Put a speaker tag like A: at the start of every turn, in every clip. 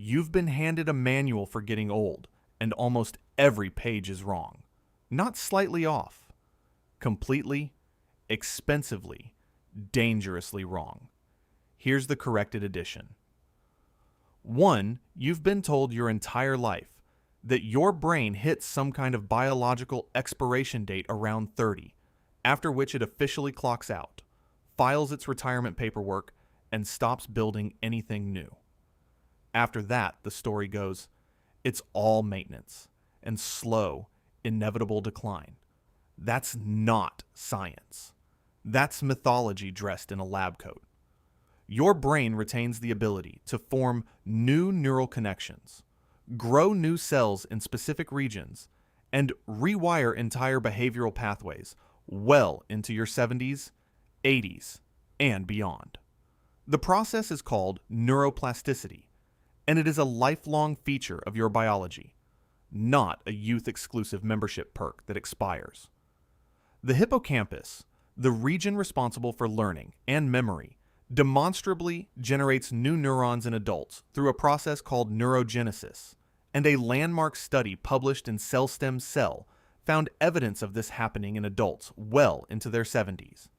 A: You've been handed a manual for getting old, and almost every page is wrong. Not slightly off. Completely, expensively, dangerously wrong. Here's the corrected edition. 1. You've been told your entire life that your brain hits some kind of biological expiration date around 30, after which it officially clocks out, files its retirement paperwork, and stops building anything new. After that, the story goes, it's all maintenance and slow, inevitable decline. That's not science. That's mythology dressed in a lab coat. Your brain retains the ability to form new neural connections, grow new cells in specific regions, and rewire entire behavioral pathways well into your 70s, 80s, and beyond. The process is called neuroplasticity, and it is a lifelong feature of your biology, not a youth-exclusive membership perk that expires. The hippocampus, the region responsible for learning and memory, demonstrably generates new neurons in adults through a process called neurogenesis, and a landmark study published in CellStem Cell found evidence of this happening in adults well into their 70s.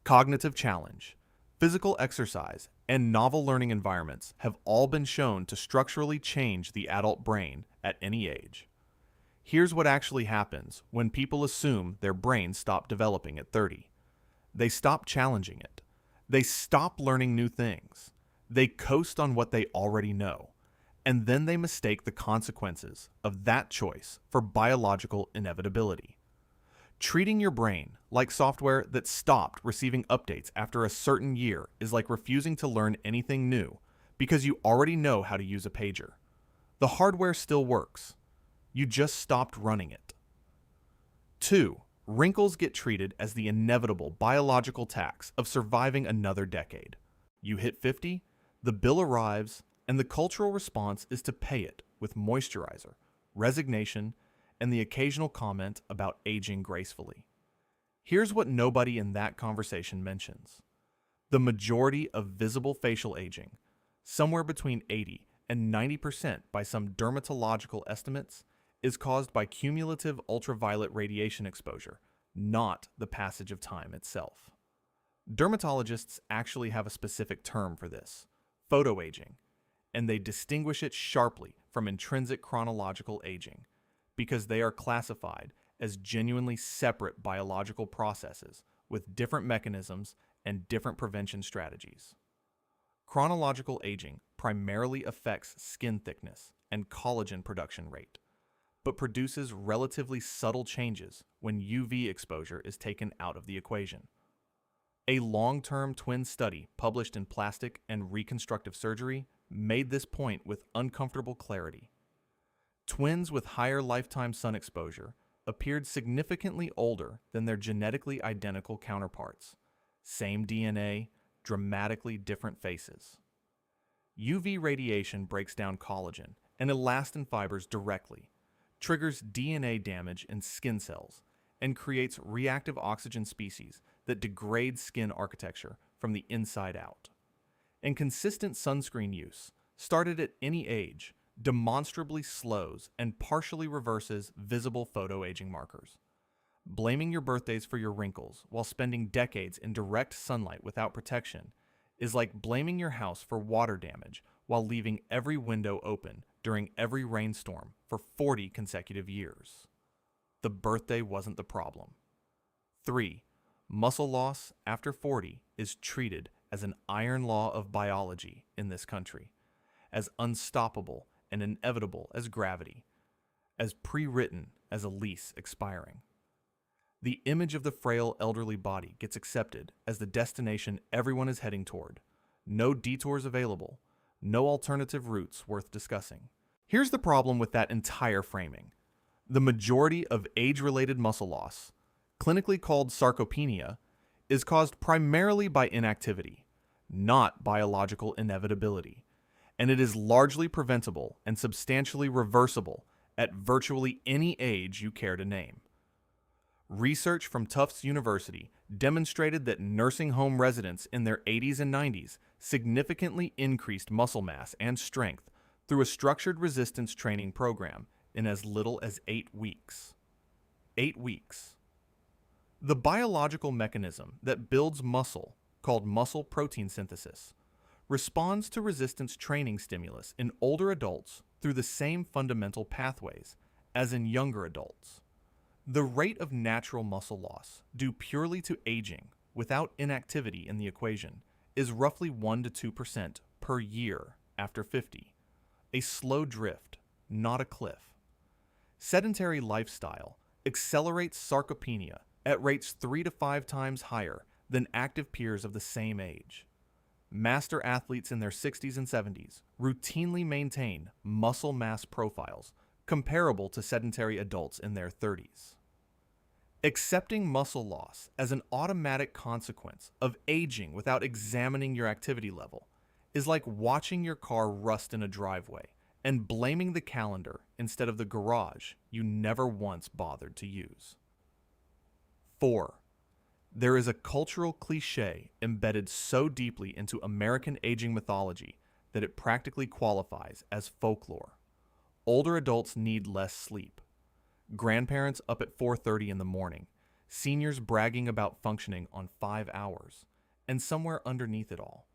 A: Cognitive challenge, physical exercise, and novel learning environments have all been shown to structurally change the adult brain at any age. Here's what actually happens when people assume their brains stop developing at 30. They stop challenging it. They stop learning new things. They coast on what they already know. And then they mistake the consequences of that choice for biological inevitability. Treating your brain like software that stopped receiving updates after a certain year is like refusing to learn anything new because you already know how to use a pager. The hardware still works. You just stopped running it. 2. Wrinkles get treated as the inevitable biological tax of surviving another decade. You hit 50, the bill arrives, and the cultural response is to pay it with moisturizer, resignation, and the occasional comment about aging gracefully. Here's what nobody in that conversation mentions. The majority of visible facial aging, somewhere between 80 and 90% by some dermatological estimates, is caused by cumulative ultraviolet radiation exposure, not the passage of time itself. Dermatologists actually have a specific term for this, photoaging, and they distinguish it sharply from intrinsic chronological aging, because they are classified as genuinely separate biological processes with different mechanisms and different prevention strategies. Chronological aging primarily affects skin thickness and collagen production rate, but produces relatively subtle changes when UV exposure is taken out of the equation. A long-term twin study published in Plastic and Reconstructive Surgery made this point with uncomfortable clarity. Twins with higher lifetime sun exposure appeared significantly older than their genetically identical counterparts. Same DNA, dramatically different faces. UV radiation breaks down collagen and elastin fibers directly, triggers DNA damage in skin cells, and creates reactive oxygen species that degrade skin architecture from the inside out. And consistent sunscreen use, started at any age, demonstrably slows and partially reverses visible photoaging markers. Blaming your birthdays for your wrinkles while spending decades in direct sunlight without protection is like blaming your house for water damage while leaving every window open during every rainstorm for 40 consecutive years. The birthday wasn't the problem. 3. Muscle loss after 40 is treated as an iron law of biology in this country, as unstoppable and inevitable as gravity, as pre-written as a lease expiring. The image of the frail elderly body gets accepted as the destination everyone is heading toward. No detours available, no alternative routes worth discussing. Here's the problem with that entire framing. The majority of age-related muscle loss, clinically called sarcopenia, is caused primarily by inactivity, not biological inevitability, and it is largely preventable and substantially reversible at virtually any age you care to name. Research from Tufts University demonstrated that nursing home residents in their 80s and 90s significantly increased muscle mass and strength through a structured resistance training program in as little as 8 weeks. 8 weeks. The biological mechanism that builds muscle, called muscle protein synthesis, responds to resistance training stimulus in older adults through the same fundamental pathways as in younger adults. The rate of natural muscle loss due purely to aging without inactivity in the equation is roughly 1 to 2% per year after 50, a slow drift, not a cliff. Sedentary lifestyle accelerates sarcopenia at rates 3 to 5 times higher than active peers of the same age. Master athletes in their 60s and 70s routinely maintain muscle mass profiles comparable to sedentary adults in their 30s. Accepting muscle loss as an automatic consequence of aging without examining your activity level is like watching your car rust in a driveway and blaming the calendar instead of the garage you never once bothered to use. 4. There is a cultural cliché embedded so deeply into American aging mythology that it practically qualifies as folklore. Older adults need less sleep. Grandparents up at 4:30 in the morning, seniors bragging about functioning on 5 hours, and somewhere underneath it all,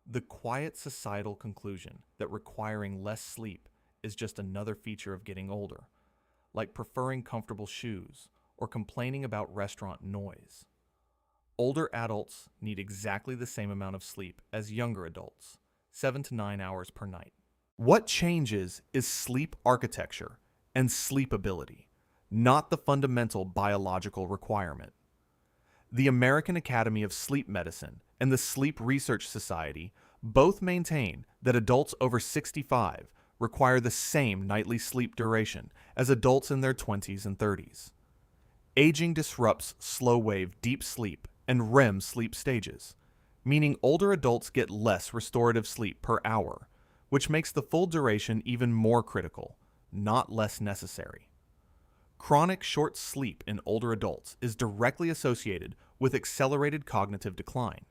A: the quiet societal conclusion that requiring less sleep is just another feature of getting older, like preferring comfortable shoes or complaining about restaurant noise. Older adults need exactly the same amount of sleep as younger adults, 7 to 9 hours per night. What changes is sleep architecture and sleepability, not the fundamental biological requirement. The American Academy of Sleep Medicine and the Sleep Research Society both maintain that adults over 65 require the same nightly sleep duration as adults in their 20s and 30s. Aging disrupts slow-wave deep sleep and REM sleep stages, meaning older adults get less restorative sleep per hour, which makes the full duration even more critical, not less necessary. Chronic short sleep in older adults is directly associated with accelerated cognitive decline,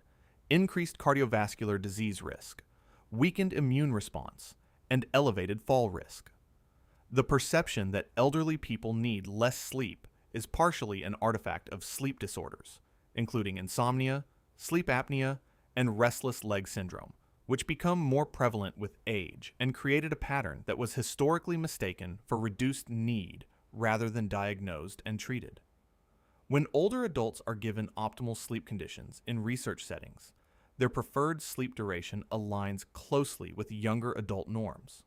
A: increased cardiovascular disease risk, weakened immune response, and elevated fall risk. The perception that elderly people need less sleep is partially an artifact of sleep disorders, including insomnia, sleep apnea, and restless leg syndrome, which become more prevalent with age and created a pattern that was historically mistaken for reduced need rather than diagnosed and treated. When older adults are given optimal sleep conditions in research settings, their preferred sleep duration aligns closely with younger adult norms.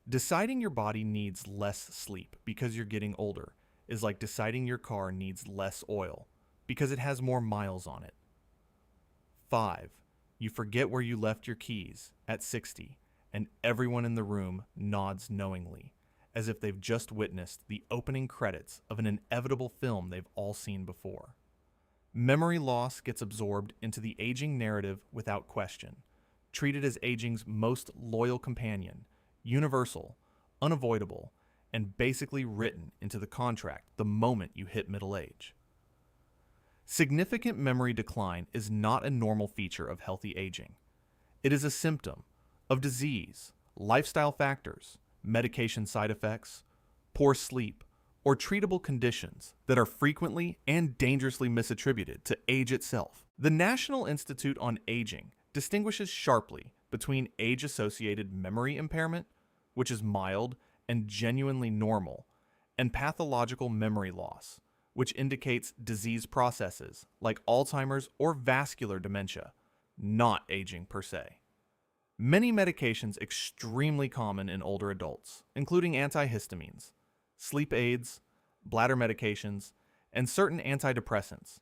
A: Deciding your body needs less sleep because you're getting older is like deciding your car needs less oil because it has more miles on it. 5. You forget where you left your keys at 60, and everyone in the room nods knowingly, as if they've just witnessed the opening credits of an inevitable film they've all seen before. Memory loss gets absorbed into the aging narrative without question, treated as aging's most loyal companion, universal, unavoidable, and basically written into the contract the moment you hit middle age. Significant memory decline is not a normal feature of healthy aging. It is a symptom of disease, lifestyle factors, medication side effects, poor sleep, or treatable conditions that are frequently and dangerously misattributed to age itself. The National Institute on Aging distinguishes sharply between age-associated memory impairment, which is mild and genuinely normal, and pathological memory loss, which indicates disease processes like Alzheimer's or vascular dementia, not aging per se. Many medications extremely common in older adults, including antihistamines, sleep aids, bladder medications, and certain antidepressants,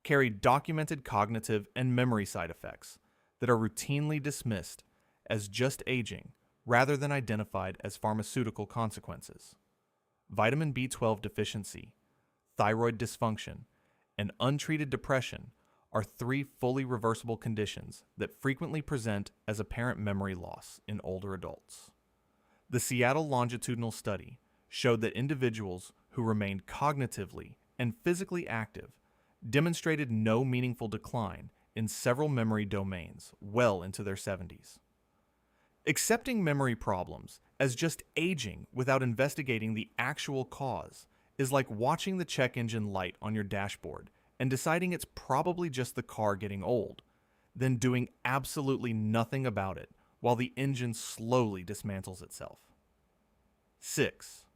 A: carry documented cognitive and memory side effects that are routinely dismissed as just aging rather than identified as pharmaceutical consequences. Vitamin B12 deficiency, thyroid dysfunction, and untreated depression are 3 fully reversible conditions that frequently present as apparent memory loss in older adults. The Seattle Longitudinal Study showed that individuals who remained cognitively and physically active demonstrated no meaningful decline in several memory domains well into their 70s. Accepting memory problems as just aging without investigating the actual cause is like watching the check engine light on your dashboard and deciding it's probably just the car getting old, then doing absolutely nothing about it while the engine slowly dismantles itself. 6.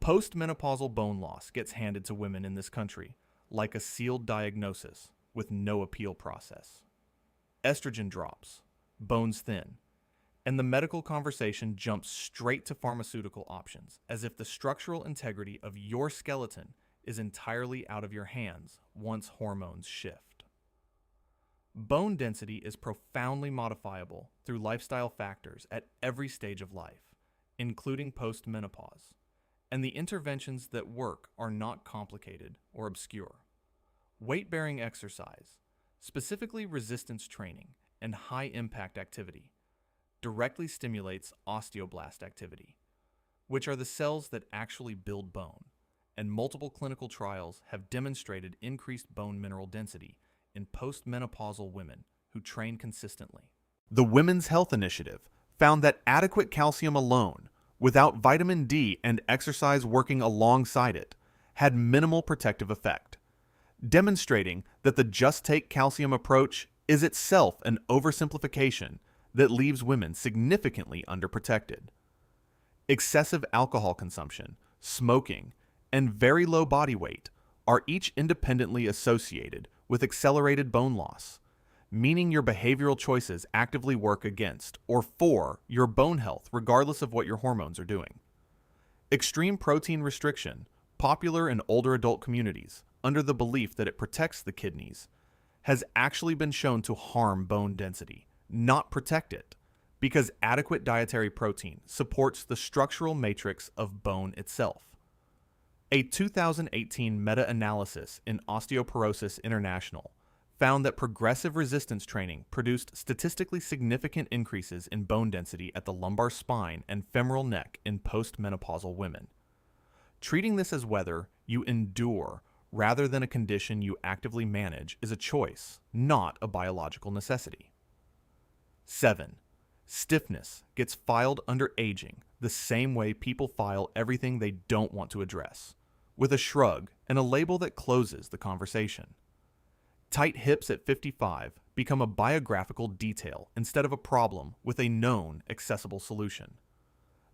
A: Postmenopausal bone loss gets handed to women in this country like a sealed diagnosis with no appeal process. Estrogen drops, bones thin, and the medical conversation jumps straight to pharmaceutical options, as if the structural integrity of your skeleton is entirely out of your hands once hormones shift. Bone density is profoundly modifiable through lifestyle factors at every stage of life, including postmenopause, and the interventions that work are not complicated or obscure. Weight-bearing exercise, specifically resistance training and high-impact activity, directly stimulates osteoblast activity, which are the cells that actually build bone, and multiple clinical trials have demonstrated increased bone mineral density in postmenopausal women who train consistently. The Women's Health Initiative found that adequate calcium alone, without vitamin D and exercise working alongside it, had minimal protective effect, demonstrating that the just take calcium approach is itself an oversimplification that leaves women significantly underprotected. Excessive alcohol consumption, smoking, and very low body weight are each independently associated with accelerated bone loss, meaning your behavioral choices actively work against or for your bone health regardless of what your hormones are doing. Extreme protein restriction, popular in older adult communities under the belief that it protects the kidneys, has actually been shown to harm bone density, not protect it, because adequate dietary protein supports the structural matrix of bone itself. A 2018 meta-analysis in Osteoporosis International found that progressive resistance training produced statistically significant increases in bone density at the lumbar spine and femoral neck in postmenopausal women. Treating this as whether you endure rather than a condition you actively manage is a choice, not a biological necessity. 7. Stiffness gets filed under aging the same way people file everything they don't want to address, with a shrug and a label that closes the conversation. Tight hips at 55 become a biographical detail instead of a problem with a known, accessible solution.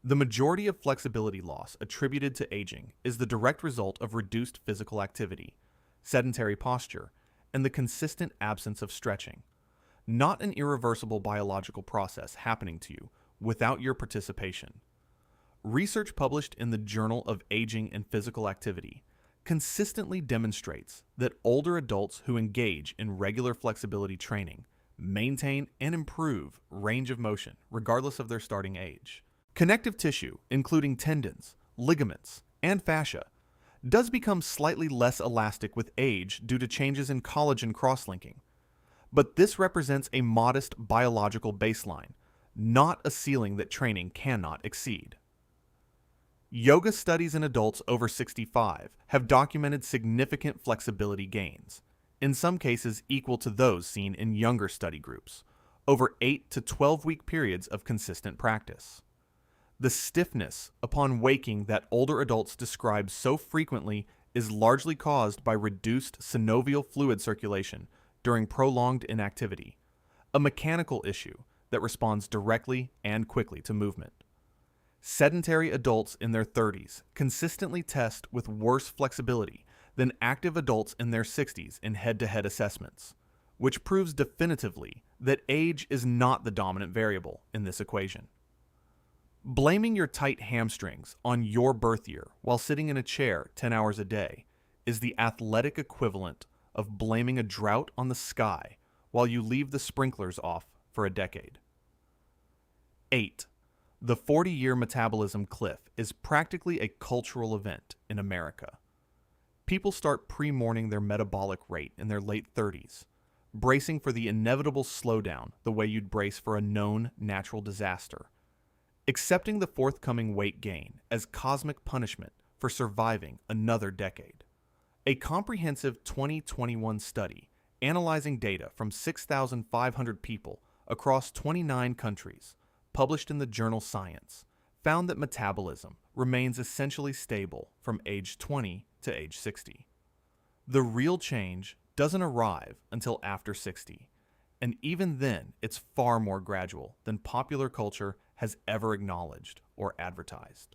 A: The majority of flexibility loss attributed to aging is the direct result of reduced physical activity, sedentary posture, and the consistent absence of stretching, not an irreversible biological process happening to you without your participation. Research published in the Journal of Aging and Physical Activity consistently demonstrates that older adults who engage in regular flexibility training maintain and improve range of motion regardless of their starting age. Connective tissue, including tendons, ligaments, and fascia, does become slightly less elastic with age due to changes in collagen cross-linking, but this represents a modest biological baseline, not a ceiling that training cannot exceed. Yoga studies in adults over 65 have documented significant flexibility gains, in some cases equal to those seen in younger study groups, over 8 to 12-week periods of consistent practice. The stiffness upon waking that older adults describe so frequently is largely caused by reduced synovial fluid circulation during prolonged inactivity, a mechanical issue that responds directly and quickly to movement. Sedentary adults in their 30s consistently test with worse flexibility than active adults in their 60s in head-to-head assessments, which proves definitively that age is not the dominant variable in this equation. Blaming your tight hamstrings on your birth year while sitting in a chair 10 hours a day is the athletic equivalent of blaming a drought on the sky while you leave the sprinklers off for a decade. 8. The 40-year metabolism cliff is practically a cultural event in America. People start pre-mourning their metabolic rate in their late 30s, bracing for the inevitable slowdown the way you'd brace for a known natural disaster, accepting the forthcoming weight gain as cosmic punishment for surviving another decade. A comprehensive 2021 study analyzing data from 6,500 people across 29 countries published in the journal Science found that metabolism remains essentially stable from age 20 to age 60. The real change doesn't arrive until after 60, and even then it's far more gradual than popular culture has ever acknowledged or advertised.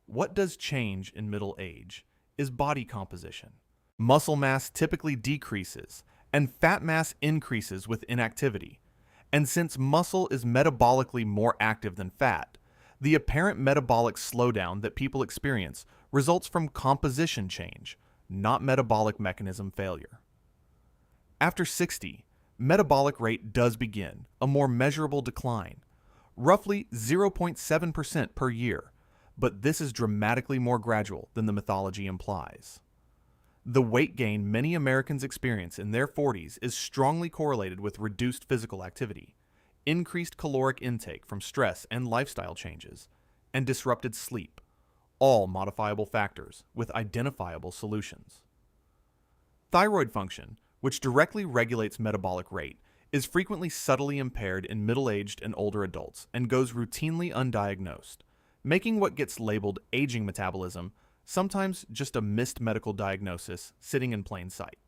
A: What does change in middle age is body composition. Muscle mass typically decreases, and fat mass increases with inactivity. And since muscle is metabolically more active than fat, the apparent metabolic slowdown that people experience results from composition change, not metabolic mechanism failure. After 60, metabolic rate does begin a more measurable decline, roughly 0.7% per year, but this is dramatically more gradual than the mythology implies. The weight gain many Americans experience in their 40s is strongly correlated with reduced physical activity, increased caloric intake from stress and lifestyle changes, and disrupted sleep, all modifiable factors with identifiable solutions. Thyroid function, which directly regulates metabolic rate, is frequently subtly impaired in middle-aged and older adults and goes routinely undiagnosed, making what gets labeled aging metabolism sometimes just a missed medical diagnosis sitting in plain sight.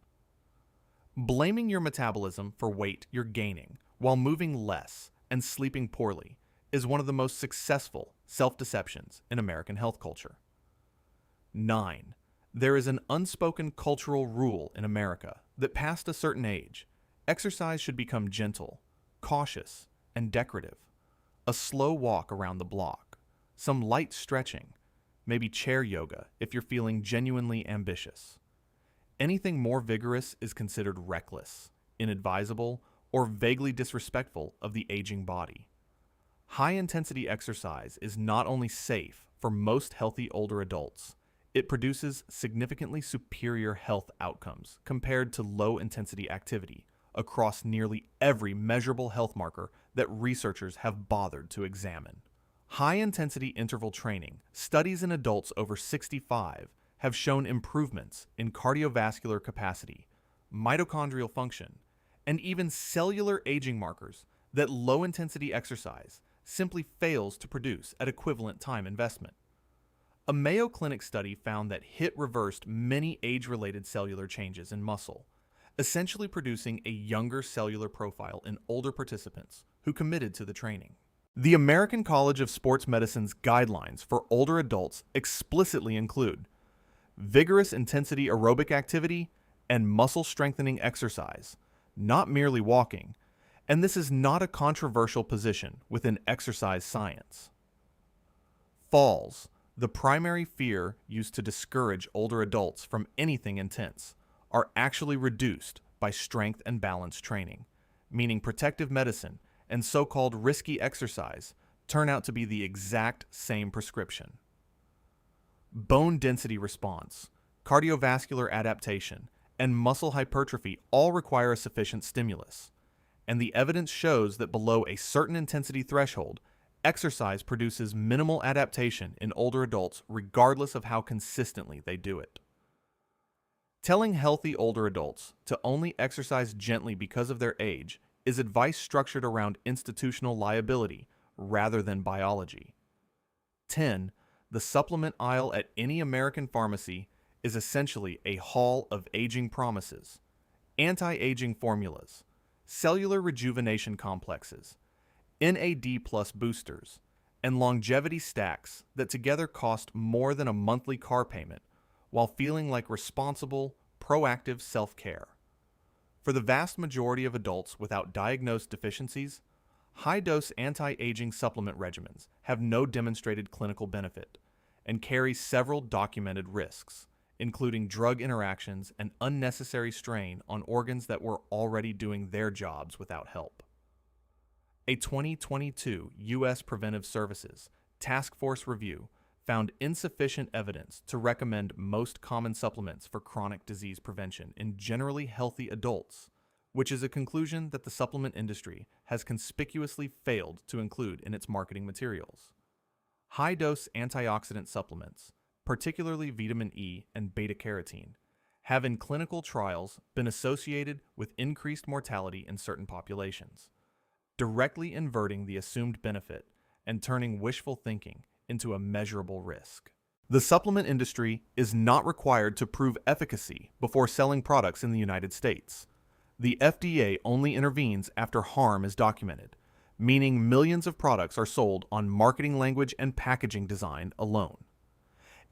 A: Blaming your metabolism for weight you're gaining while moving less and sleeping poorly is one of the most successful self-deceptions in American health culture. 9. There is an unspoken cultural rule in America that past a certain age, exercise should become gentle, cautious, and decorative. A slow walk around the block, some light stretching, maybe chair yoga if you're feeling genuinely ambitious. Anything more vigorous is considered reckless, inadvisable, or vaguely disrespectful of the aging body. High-intensity exercise is not only safe for most healthy older adults, it produces significantly superior health outcomes compared to low-intensity activity across nearly every measurable health marker that researchers have bothered to examine. High-intensity interval training studies in adults over 65 have shown improvements in cardiovascular capacity, mitochondrial function, and even cellular aging markers that low-intensity exercise simply fails to produce at equivalent time investment. A Mayo Clinic study found that HIIT reversed many age-related cellular changes in muscle, essentially producing a younger cellular profile in older participants who committed to the training. The American College of Sports Medicine's guidelines for older adults explicitly include vigorous intensity aerobic activity and muscle strengthening exercise, not merely walking, and this is not a controversial position within exercise science. Falls, the primary fear used to discourage older adults from anything intense, are actually reduced by strength and balance training, meaning protective medicine and so-called risky exercise turn out to be the exact same prescription. Bone density response, cardiovascular adaptation, and muscle hypertrophy all require a sufficient stimulus, and the evidence shows that below a certain intensity threshold, exercise produces minimal adaptation in older adults regardless of how consistently they do it. Telling healthy older adults to only exercise gently because of their age is advice structured around institutional liability rather than biology. 10. The supplement aisle at any American pharmacy is essentially a hall of aging promises, anti-aging formulas, cellular rejuvenation complexes, NAD+ boosters, and longevity stacks that together cost more than a monthly car payment while feeling like responsible, proactive self-care. For the vast majority of adults without diagnosed deficiencies, high-dose anti-aging supplement regimens have no demonstrated clinical benefit and carry several documented risks, including drug interactions and unnecessary strain on organs that were already doing their jobs without help. A 2022 U.S. Preventive Services Task Force review found insufficient evidence to recommend most common supplements for chronic disease prevention in generally healthy adults, which is a conclusion that the supplement industry has conspicuously failed to include in its marketing materials. High-dose antioxidant supplements, particularly vitamin E and beta-carotene, have in clinical trials been associated with increased mortality in certain populations. directly inverting the assumed benefit and turning wishful thinking into a measurable risk. The supplement industry is not required to prove efficacy before selling products in the United States. The FDA only intervenes after harm is documented, meaning millions of products are sold on marketing language and packaging design alone.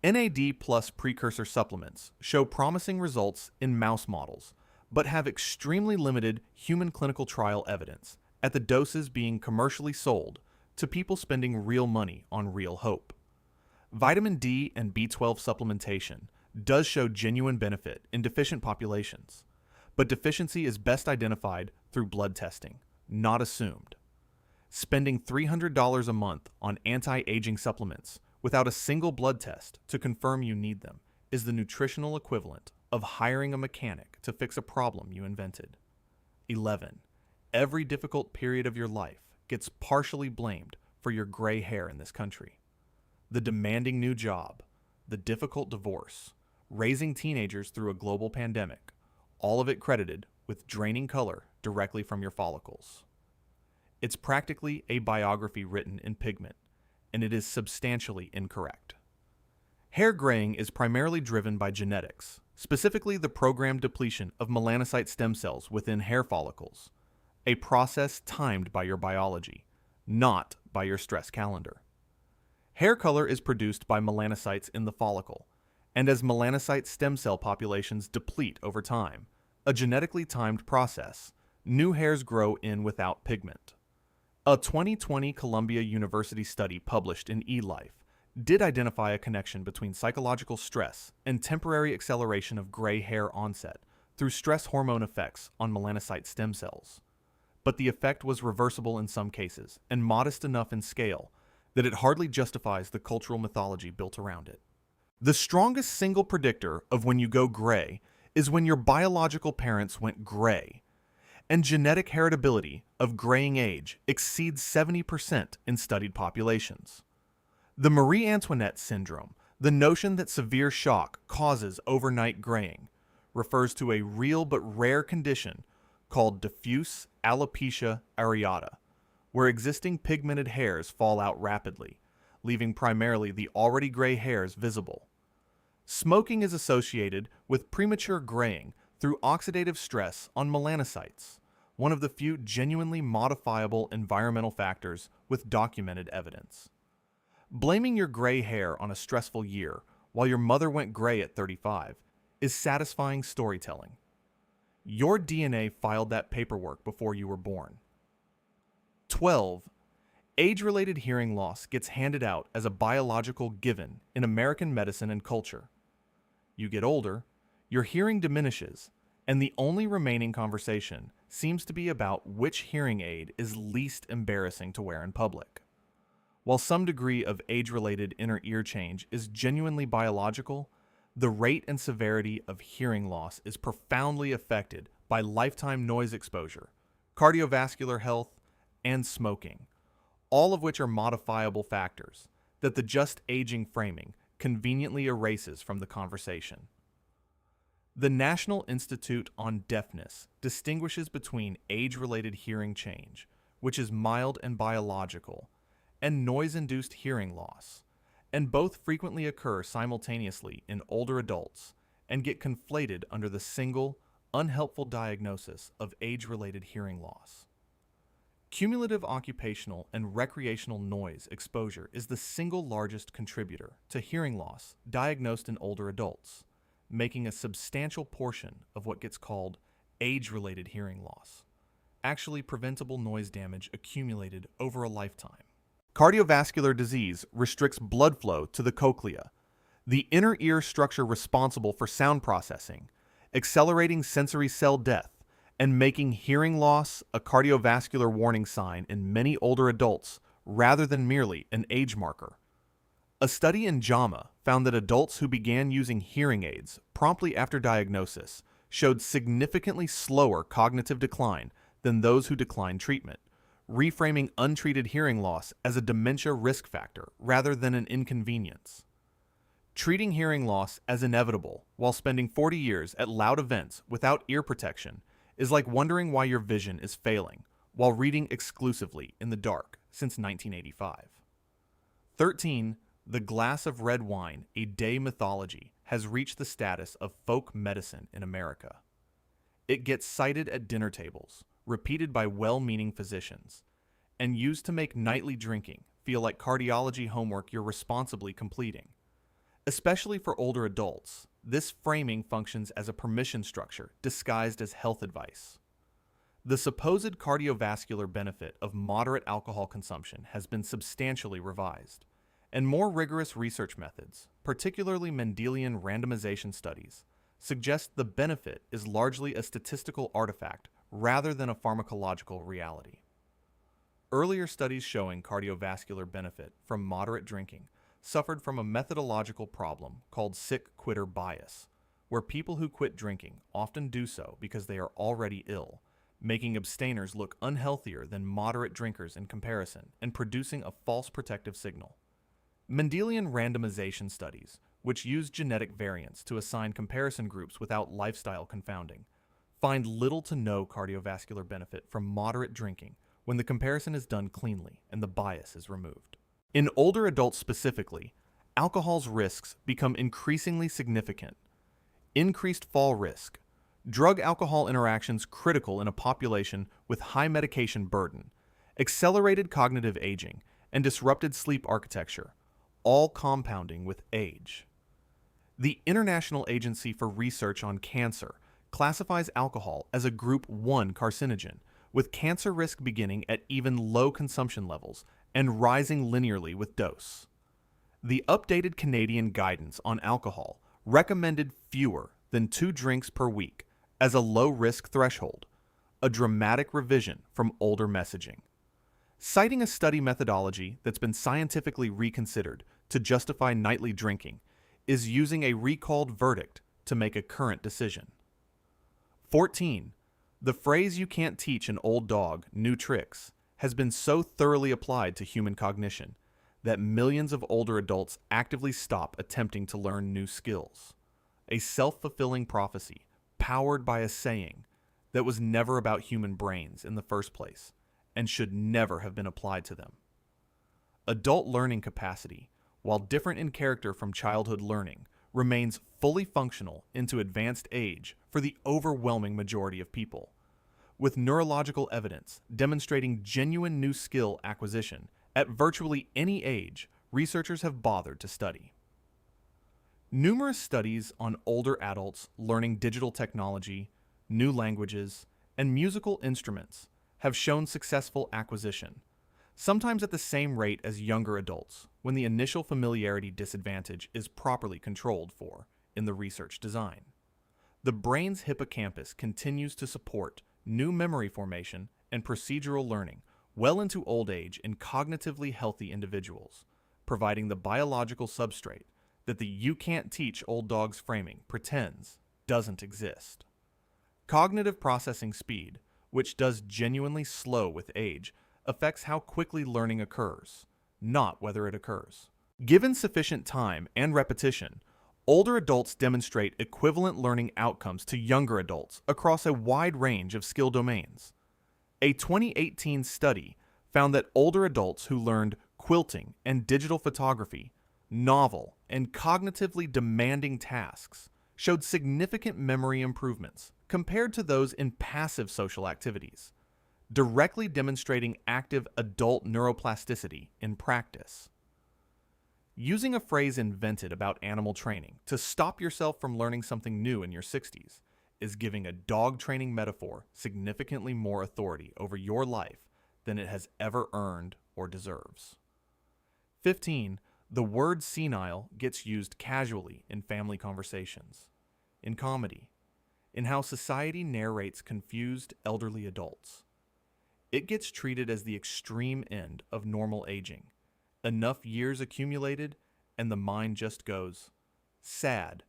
A: NAD+ precursor supplements show promising results in mouse models, but have extremely limited human clinical trial evidence at the doses being commercially sold to people spending real money on real hope. Vitamin D and B12 supplementation does show genuine benefit in deficient populations, but deficiency is best identified through blood testing, not assumed. Spending $300 a month on anti-aging supplements without a single blood test to confirm you need them is the nutritional equivalent of hiring a mechanic to fix a problem you invented. 11. Every difficult period of your life gets partially blamed for your gray hair in this country. The demanding new job, the difficult divorce, raising teenagers through a global pandemic, all of it credited with draining color directly from your follicles. It's practically a biography written in pigment, and it is substantially incorrect. Hair graying is primarily driven by genetics, specifically the programmed depletion of melanocyte stem cells within hair follicles, a process timed by your biology, not by your stress calendar. Hair color is produced by melanocytes in the follicle, and as melanocyte stem cell populations deplete over time, a genetically timed process, new hairs grow in without pigment. A 2020 Columbia University study published in eLife did identify a connection between psychological stress and temporary acceleration of gray hair onset through stress hormone effects on melanocyte stem cells. But the effect was reversible in some cases and modest enough in scale that it hardly justifies the cultural mythology built around it. The strongest single predictor of when you go gray is when your biological parents went gray, and genetic heritability of graying age exceeds 70% in studied populations. The Marie Antoinette syndrome, the notion that severe shock causes overnight graying, refers to a real but rare condition called diffuse alopecia areata, where existing pigmented hairs fall out rapidly, leaving primarily the already gray hairs visible. Smoking is associated with premature graying through oxidative stress on melanocytes, one of the few genuinely modifiable environmental factors with documented evidence. Blaming your gray hair on a stressful year while your mother went gray at 35 is satisfying storytelling. Your DNA filed that paperwork before you were born. 12. Age-related hearing loss gets handed out as a biological given in American medicine and culture. You get older, your hearing diminishes, and the only remaining conversation seems to be about which hearing aid is least embarrassing to wear in public. While some degree of age-related inner ear change is genuinely biological, the rate and severity of hearing loss is profoundly affected by lifetime noise exposure, cardiovascular health, and smoking, all of which are modifiable factors that the just aging framing conveniently erases from the conversation. The National Institute on Deafness distinguishes between age-related hearing change, which is mild and biological, and noise-induced hearing loss, and both frequently occur simultaneously in older adults and get conflated under the single, unhelpful diagnosis of age-related hearing loss. Cumulative occupational and recreational noise exposure is the single largest contributor to hearing loss diagnosed in older adults, making a substantial portion of what gets called age-related hearing loss, actually preventable noise damage accumulated over a lifetime. Cardiovascular disease restricts blood flow to the cochlea, the inner ear structure responsible for sound processing, accelerating sensory cell death, and making hearing loss a cardiovascular warning sign in many older adults rather than merely an age marker. A study in JAMA found that adults who began using hearing aids promptly after diagnosis showed significantly slower cognitive decline than those who declined treatment, reframing untreated hearing loss as a dementia risk factor rather than an inconvenience. Treating hearing loss as inevitable while spending 40 years at loud events without ear protection is like wondering why your vision is failing while reading exclusively in the dark since 1985. 13. The glass of red wine, a day mythology, has reached the status of folk medicine in America. It gets cited at dinner tables, repeated by well-meaning physicians, and used to make nightly drinking feel like cardiology homework you're responsibly completing. Especially for older adults, this framing functions as a permission structure disguised as health advice. The supposed cardiovascular benefit of moderate alcohol consumption has been substantially revised, and more rigorous research methods, particularly Mendelian randomization studies, suggest the benefit is largely a statistical artifact rather than a pharmacological reality. Earlier studies showing cardiovascular benefit from moderate drinking suffered from a methodological problem called sick quitter bias, where people who quit drinking often do so because they are already ill, making abstainers look unhealthier than moderate drinkers in comparison and producing a false protective signal. Mendelian randomization studies, which use genetic variants to assign comparison groups without lifestyle confounding, find little to no cardiovascular benefit from moderate drinking when the comparison is done cleanly and the bias is removed. In older adults specifically, alcohol's risks become increasingly significant. Increased fall risk, drug-alcohol interactions critical in a population with high medication burden, accelerated cognitive aging, and disrupted sleep architecture, all compounding with age. The International Agency for Research on Cancer classifies alcohol as a Group 1 carcinogen, with cancer risk beginning at even low consumption levels and rising linearly with dose. The updated Canadian guidance on alcohol recommended fewer than 2 drinks per week as a low-risk threshold, a dramatic revision from older messaging. Citing a study methodology that's been scientifically reconsidered to justify nightly drinking is using a recalled verdict to make a current decision. 14. The phrase "you can't teach an old dog new tricks" has been so thoroughly applied to human cognition that millions of older adults actively stop attempting to learn new skills. A self-fulfilling prophecy powered by a saying that was never about human brains in the first place and should never have been applied to them. Adult learning capacity, while different in character from childhood learning, remains fully functional into advanced age for the overwhelming majority of people, with neurological evidence demonstrating genuine new skill acquisition at virtually any age researchers have bothered to study. Numerous studies on older adults learning digital technology, new languages, and musical instruments have shown successful acquisition, sometimes at the same rate as younger adults when the initial familiarity disadvantage is properly controlled for in the research design. The brain's hippocampus continues to support new memory formation and procedural learning well into old age in cognitively healthy individuals, providing the biological substrate that the "you can't teach old dogs" framing pretends doesn't exist. Cognitive processing speed, which does genuinely slow with age, affects how quickly learning occurs, not whether it occurs. Given sufficient time and repetition, older adults demonstrate equivalent learning outcomes to younger adults across a wide range of skill domains. A 2018 study found that older adults who learned quilting and digital photography, novel and cognitively demanding tasks, showed significant memory improvements compared to those in passive social activities, directly demonstrating active adult neuroplasticity in practice. Using a phrase invented about animal training to stop yourself from learning something new in your 60s is giving a dog training metaphor significantly more authority over your life than it has ever earned or deserves. 15. The word senile gets used casually in family conversations, in comedy, in how society narrates confused elderly adults. It gets treated as the extreme end of normal aging. Enough years accumulated, and the mind just goes, sad,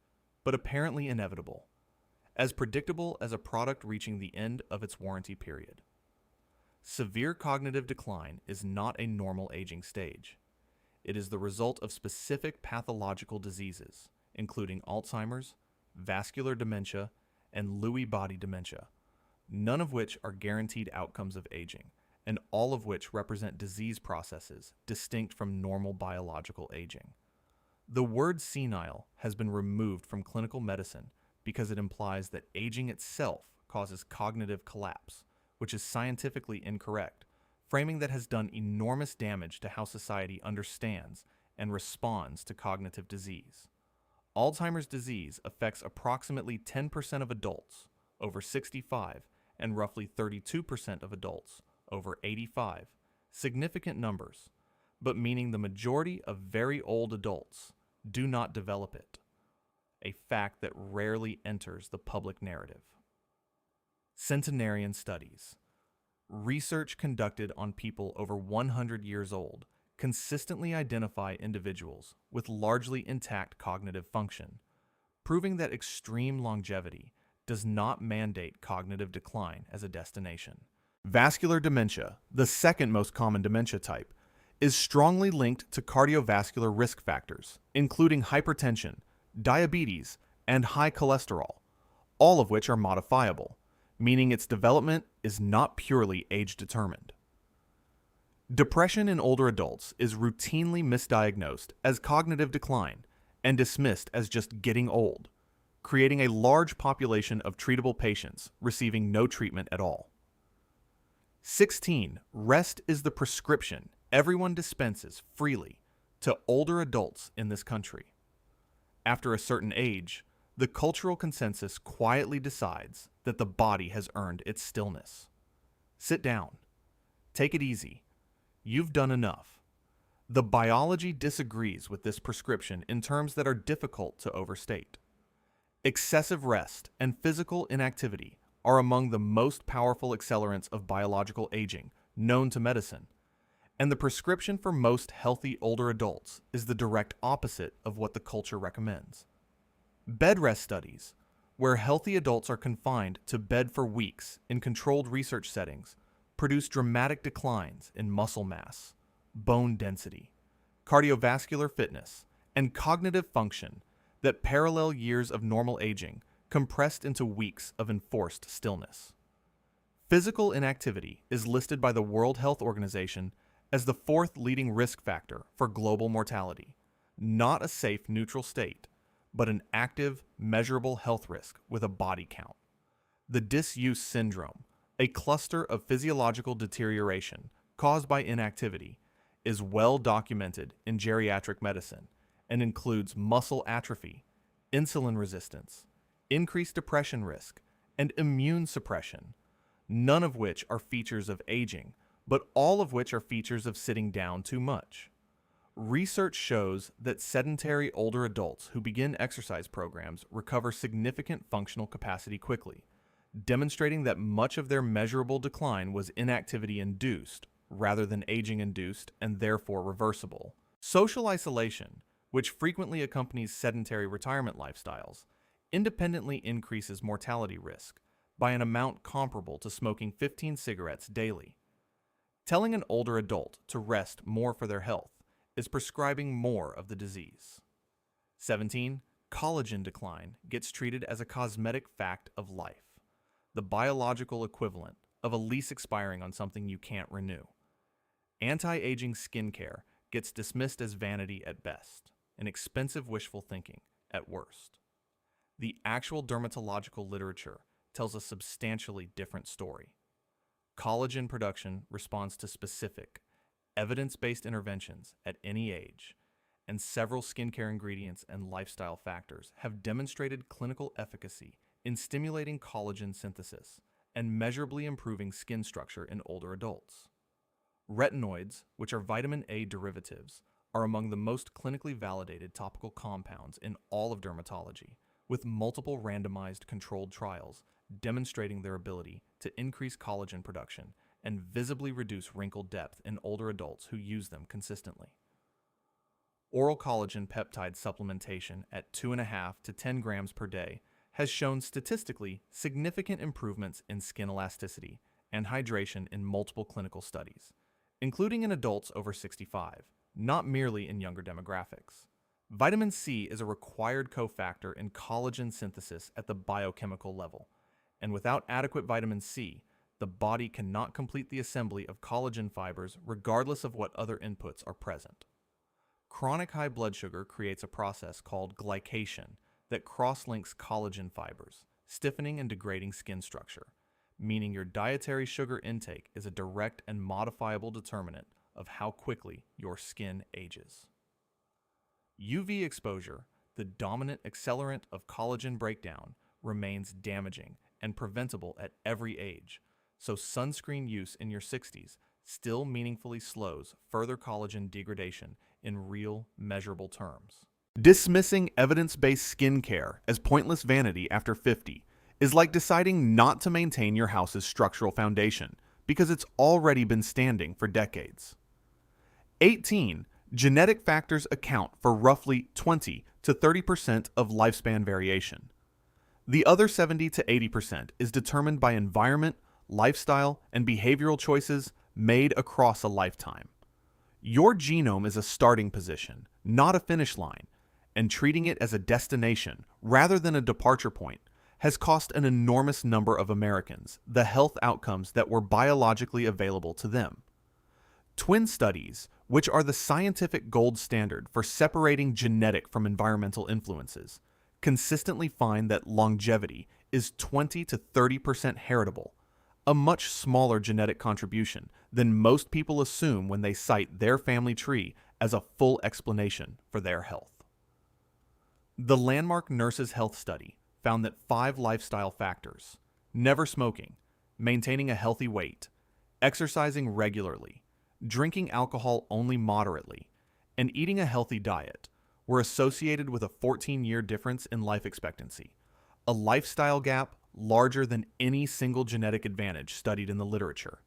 A: but apparently inevitable, as predictable as a product reaching the end of its warranty period. Severe cognitive decline is not a normal aging stage. It is the result of specific pathological diseases, including Alzheimer's, vascular dementia, and Lewy body dementia, none of which are guaranteed outcomes of aging, and all of which represent disease processes distinct from normal biological aging. The word senile has been removed from clinical medicine because it implies that aging itself causes cognitive collapse, which is scientifically incorrect, framing that has done enormous damage to how society understands and responds to cognitive disease. Alzheimer's disease affects approximately 10% of adults over 65 and roughly 32% of adults over 85, significant numbers, but meaning the majority of very old adults do not develop it, a fact that rarely enters the public narrative. Centenarian studies. Research conducted on people over 100 years old consistently identify individuals with largely intact cognitive function, proving that extreme longevity does not mandate cognitive decline as a destination. Vascular dementia, the second most common dementia type, is strongly linked to cardiovascular risk factors, including hypertension, diabetes, and high cholesterol, all of which are modifiable, meaning its development is not purely age-determined. Depression in older adults is routinely misdiagnosed as cognitive decline and dismissed as just getting old, creating a large population of treatable patients receiving no treatment at all. 16. Rest is the prescription everyone dispenses freely to older adults in this country. After a certain age, the cultural consensus quietly decides that the body has earned its stillness. Sit down. Take it easy. You've done enough. The biology disagrees with this prescription in terms that are difficult to overstate. Excessive rest and physical inactivity are among the most powerful accelerants of biological aging known to medicine, and the prescription for most healthy older adults is the direct opposite of what the culture recommends. Bed rest studies, where healthy adults are confined to bed for weeks in controlled research settings, produce dramatic declines in muscle mass, bone density, cardiovascular fitness, and cognitive function that parallel years of normal aging compressed into weeks of enforced stillness. Physical inactivity is listed by the World Health Organization as the fourth leading risk factor for global mortality, not a safe neutral state, but an active, measurable health risk with a body count. The disuse syndrome, a cluster of physiological deterioration caused by inactivity, is well documented in geriatric medicine and includes muscle atrophy, insulin resistance, increased depression risk, and immune suppression, none of which are features of aging, but all of which are features of sitting down too much. Research shows that sedentary older adults who begin exercise programs recover significant functional capacity quickly, demonstrating that much of their measurable decline was inactivity-induced rather than aging-induced and therefore reversible. Social isolation, which frequently accompanies sedentary retirement lifestyles, independently increases mortality risk by an amount comparable to smoking 15 cigarettes daily. Telling an older adult to rest more for their health is prescribing more of the disease. 17. Collagen decline gets treated as a cosmetic fact of life, the biological equivalent of a lease expiring on something you can't renew. Anti-aging skincare gets dismissed as vanity at best and expensive wishful thinking at worst. The actual dermatological literature tells a substantially different story. Collagen production responds to specific, evidence-based interventions at any age, and several skincare ingredients and lifestyle factors have demonstrated clinical efficacy in stimulating collagen synthesis and measurably improving skin structure in older adults. Retinoids, which are vitamin A derivatives, are among the most clinically validated topical compounds in all of dermatology, with multiple randomized controlled trials demonstrating their ability to increase collagen production and visibly reduce wrinkle depth in older adults who use them consistently. Oral collagen peptide supplementation at 2.5 to 10 grams per day has shown statistically significant improvements in skin elasticity and hydration in multiple clinical studies, including in adults over 65, not merely in younger demographics. Vitamin C is a required cofactor in collagen synthesis at the biochemical level, and without adequate vitamin C, the body cannot complete the assembly of collagen fibers regardless of what other inputs are present. Chronic high blood sugar creates a process called glycation that cross-links collagen fibers, stiffening and degrading skin structure, meaning your dietary sugar intake is a direct and modifiable determinant of how quickly your skin ages. UV exposure, the dominant accelerant of collagen breakdown, remains damaging and preventable at every age, so sunscreen use in your 60s still meaningfully slows further collagen degradation in real, measurable terms. Dismissing evidence-based skincare as pointless vanity after 50 is like deciding not to maintain your house's structural foundation because it's already been standing for decades. 18. Genetic factors account for roughly 20 to 30% of lifespan variation. The other 70 to 80% is determined by environment, lifestyle, and behavioral choices made across a lifetime. Your genome is a starting position, not a finish line, and treating it as a destination rather than a departure point has cost an enormous number of Americans the health outcomes that were biologically available to them. Twin studies, which are the scientific gold standard for separating genetic from environmental influences, consistently find that longevity is 20 to 30% heritable, a much smaller genetic contribution than most people assume when they cite their family tree as a full explanation for their health. The landmark Nurses' Health Study found that 5 lifestyle factors – never smoking, maintaining a healthy weight, exercising regularly, drinking alcohol only moderately, and eating a healthy diet – were associated with a 14-year difference in life expectancy, a lifestyle gap larger than any single genetic advantage studied in the literature.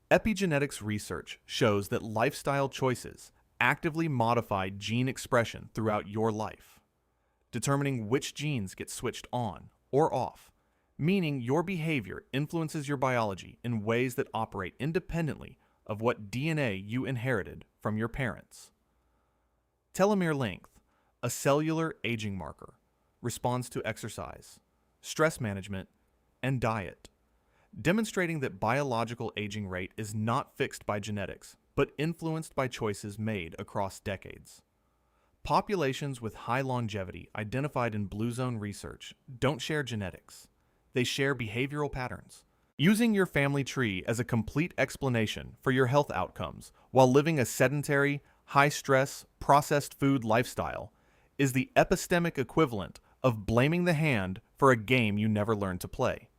A: Epigenetics research shows that lifestyle choices actively modify gene expression throughout your life, determining which genes get switched on or off, meaning your behavior influences your biology in ways that operate independently of what DNA you inherited from your parents. Telomere length, a cellular aging marker, responds to exercise, stress management, and diet, demonstrating that biological aging rate is not fixed by genetics, but influenced by choices made across decades. Populations with high longevity identified in Blue Zone research don't share genetics. They share behavioral patterns. Using your family tree as a complete explanation for your health outcomes while living a sedentary, high-stress, processed food lifestyle is the epistemic equivalent of blaming the hand for a game you never learned to play.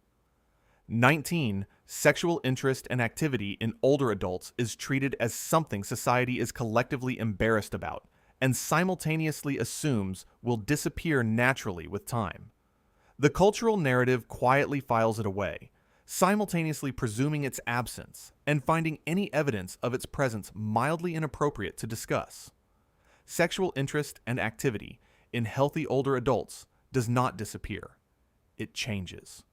A: 19. Sexual interest and activity in older adults is treated as something society is collectively embarrassed about and simultaneously assumes will disappear naturally with time. The cultural narrative quietly files it away, simultaneously presuming its absence and finding any evidence of its presence mildly inappropriate to discuss. Sexual interest and activity in healthy older adults does not disappear. It changes.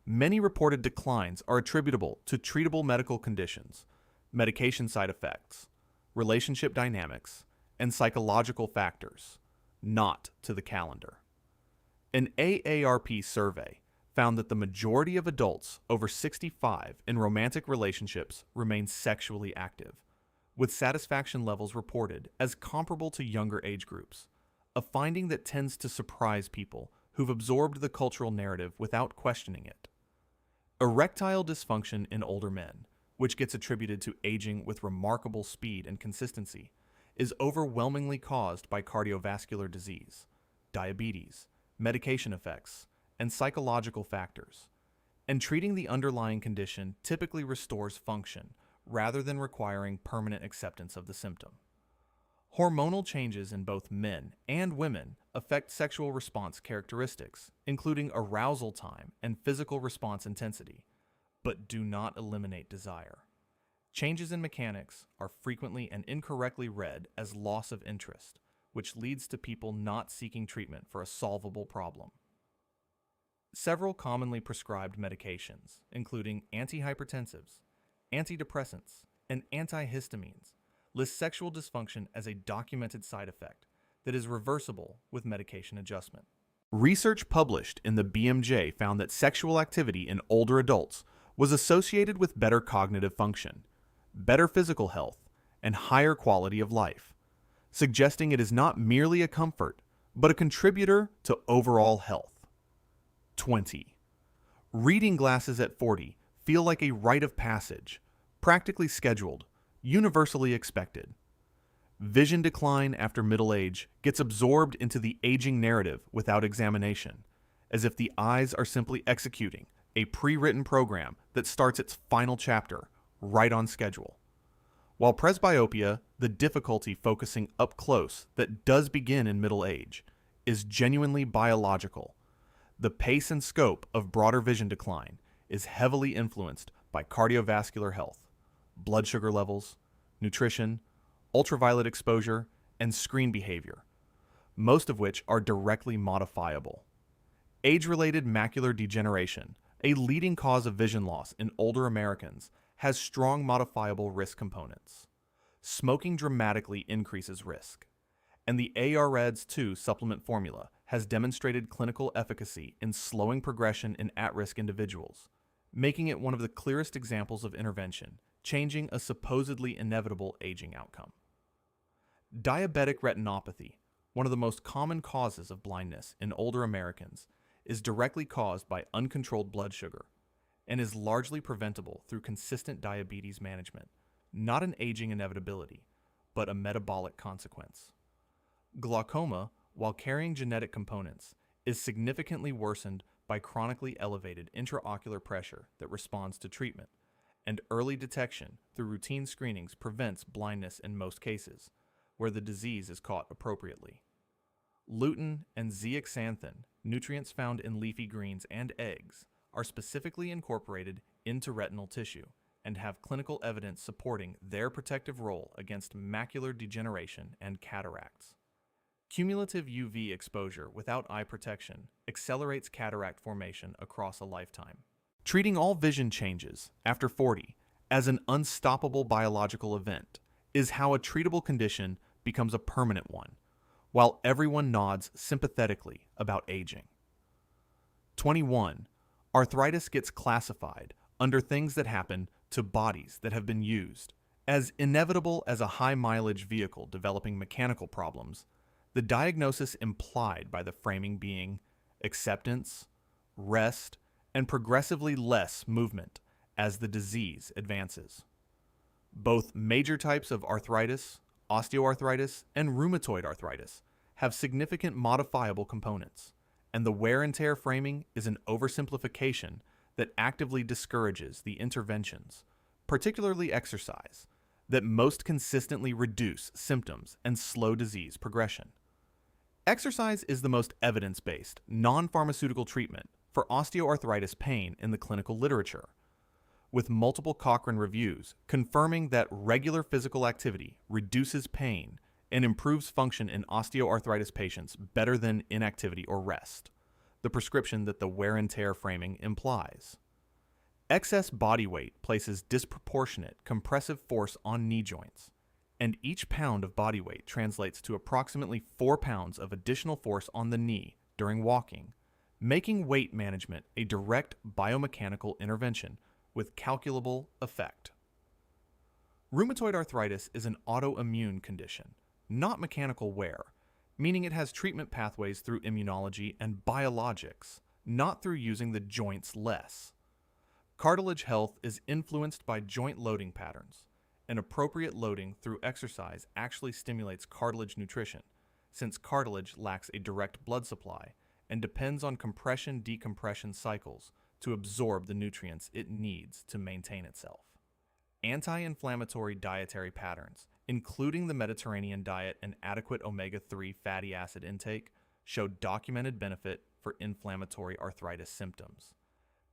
A: Many reported declines are attributable to treatable medical conditions, medication side effects, relationship dynamics, and psychological factors, not to the calendar. An AARP survey found that the majority of adults over 65 in romantic relationships remain sexually active, with satisfaction levels reported as comparable to younger age groups, a finding that tends to surprise people who've absorbed the cultural narrative without questioning it. Erectile dysfunction in older men, which gets attributed to aging with remarkable speed and consistency, is overwhelmingly caused by cardiovascular disease, diabetes, medication effects, and psychological factors, and treating the underlying condition typically restores function rather than requiring permanent acceptance of the symptom. Hormonal changes in both men and women affect sexual response characteristics, including arousal time and physical response intensity, but do not eliminate desire. Changes in mechanics are frequently and incorrectly read as loss of interest, which leads to people not seeking treatment for a solvable problem. Several commonly prescribed medications, including antihypertensives, antidepressants, and antihistamines, list sexual dysfunction as a documented side effect that is reversible with medication adjustment. Research published in the BMJ found that sexual activity in older adults was associated with better cognitive function, better physical health, and higher quality of life, suggesting it is not merely a comfort, but a contributor to overall health. 20. Reading glasses at 40 feel like a rite of passage, practically scheduled, universally expected. Vision decline after middle age gets absorbed into the aging narrative without examination, as if the eyes are simply executing a pre-written program that starts its final chapter right on schedule. While presbyopia, the difficulty focusing up close that does begin in middle age, is genuinely biological, the pace and scope of broader vision decline is heavily influenced by cardiovascular health, blood sugar levels, nutrition, ultraviolet exposure, and screen behavior, most of which are directly modifiable. Age-related macular degeneration, a leading cause of vision loss in older Americans, has strong modifiable risk components. Smoking dramatically increases risk, and the AREDS2 supplement formula has demonstrated clinical efficacy in slowing progression in at-risk individuals, making it one of the clearest examples of intervention, changing a supposedly inevitable aging outcome. Diabetic retinopathy, one of the most common causes of blindness in older Americans, is directly caused by uncontrolled blood sugar and is largely preventable through consistent diabetes management, not an aging inevitability, but a metabolic consequence. Glaucoma, while carrying genetic components, is significantly worsened by chronically elevated intraocular pressure that responds to treatment, and early detection through routine screenings prevents blindness in most cases, where the disease is caught appropriately. Lutein and zeaxanthin, nutrients found in leafy greens and eggs, are specifically incorporated into retinal tissue and have clinical evidence supporting their protective role against macular degeneration and cataracts. Cumulative UV exposure without eye protection accelerates cataract formation across a lifetime. Treating all vision changes after 40 as an unstoppable biological event is how a treatable condition becomes a permanent one, while everyone nods sympathetically about aging. 21. Arthritis gets classified under things that happen to bodies that have been used. As inevitable as a high-mileage vehicle developing mechanical problems, the diagnosis implied by the framing being acceptance, rest, and progressively less movement as the disease advances. Both major types of arthritis, osteoarthritis, and rheumatoid arthritis have significant modifiable components, and the wear and tear framing is an oversimplification that actively discourages the interventions, particularly exercise, that most consistently reduce symptoms and slow disease progression. Exercise is the most evidence-based, non-pharmaceutical treatment for osteoarthritis pain in the clinical literature, with multiple Cochrane reviews confirming that regular physical activity reduces pain and improves function in osteoarthritis patients better than inactivity or rest, the prescription that the wear and tear framing implies. Excess body weight places disproportionate compressive force on knee joints, and each pound of body weight translates to approximately 4 pounds of additional force on the knee during walking, making weight management a direct biomechanical intervention with calculable effect. Rheumatoid arthritis is an autoimmune condition, not mechanical wear, meaning it has treatment pathways through immunology and biologics, not through using the joints less. Cartilage health is influenced by joint loading patterns, and appropriate loading through exercise actually stimulates cartilage nutrition, since cartilage lacks a direct blood supply and depends on compression-decompression cycles to absorb the nutrients it needs to maintain itself. Anti-inflammatory dietary patterns, including the Mediterranean diet and adequate omega-3 fatty acid intake, show documented benefit for inflammatory arthritis symptoms,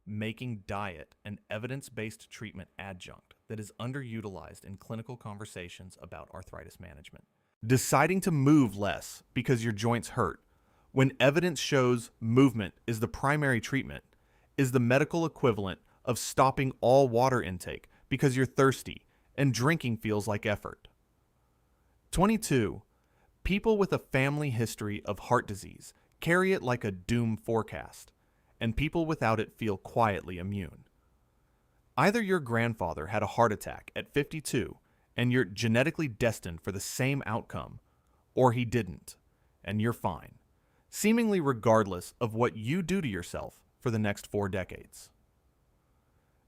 A: making diet an evidence-based treatment adjunct that is underutilized in clinical conversations about arthritis management. Deciding to move less because your joints hurt, when evidence shows movement is the primary treatment, is the medical equivalent of stopping all water intake because you're thirsty and drinking feels like effort. 22. People with a family history of heart disease carry it like a doom forecast, and people without it feel quietly immune. Either your grandfather had a heart attack at 52 and you're genetically destined for the same outcome, or he didn't, and you're fine, seemingly regardless of what you do to yourself for the next 4 decades.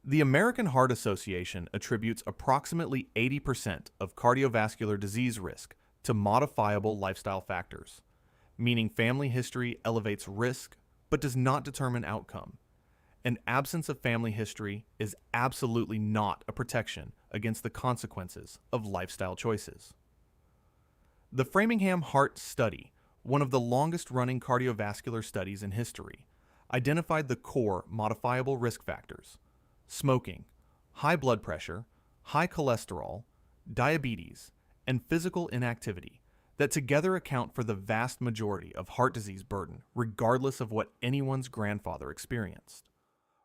A: The American Heart Association attributes approximately 80% of cardiovascular disease risk to modifiable lifestyle factors, meaning family history elevates risk but does not determine outcome. An absence of family history is absolutely not a protection against the consequences of lifestyle choices. The Framingham Heart Study, one of the longest-running cardiovascular studies in history, identified the core modifiable risk factors: smoking, high blood pressure, high cholesterol, diabetes, and physical inactivity that together account for the vast majority of heart disease burden, regardless of what anyone's grandfather experienced.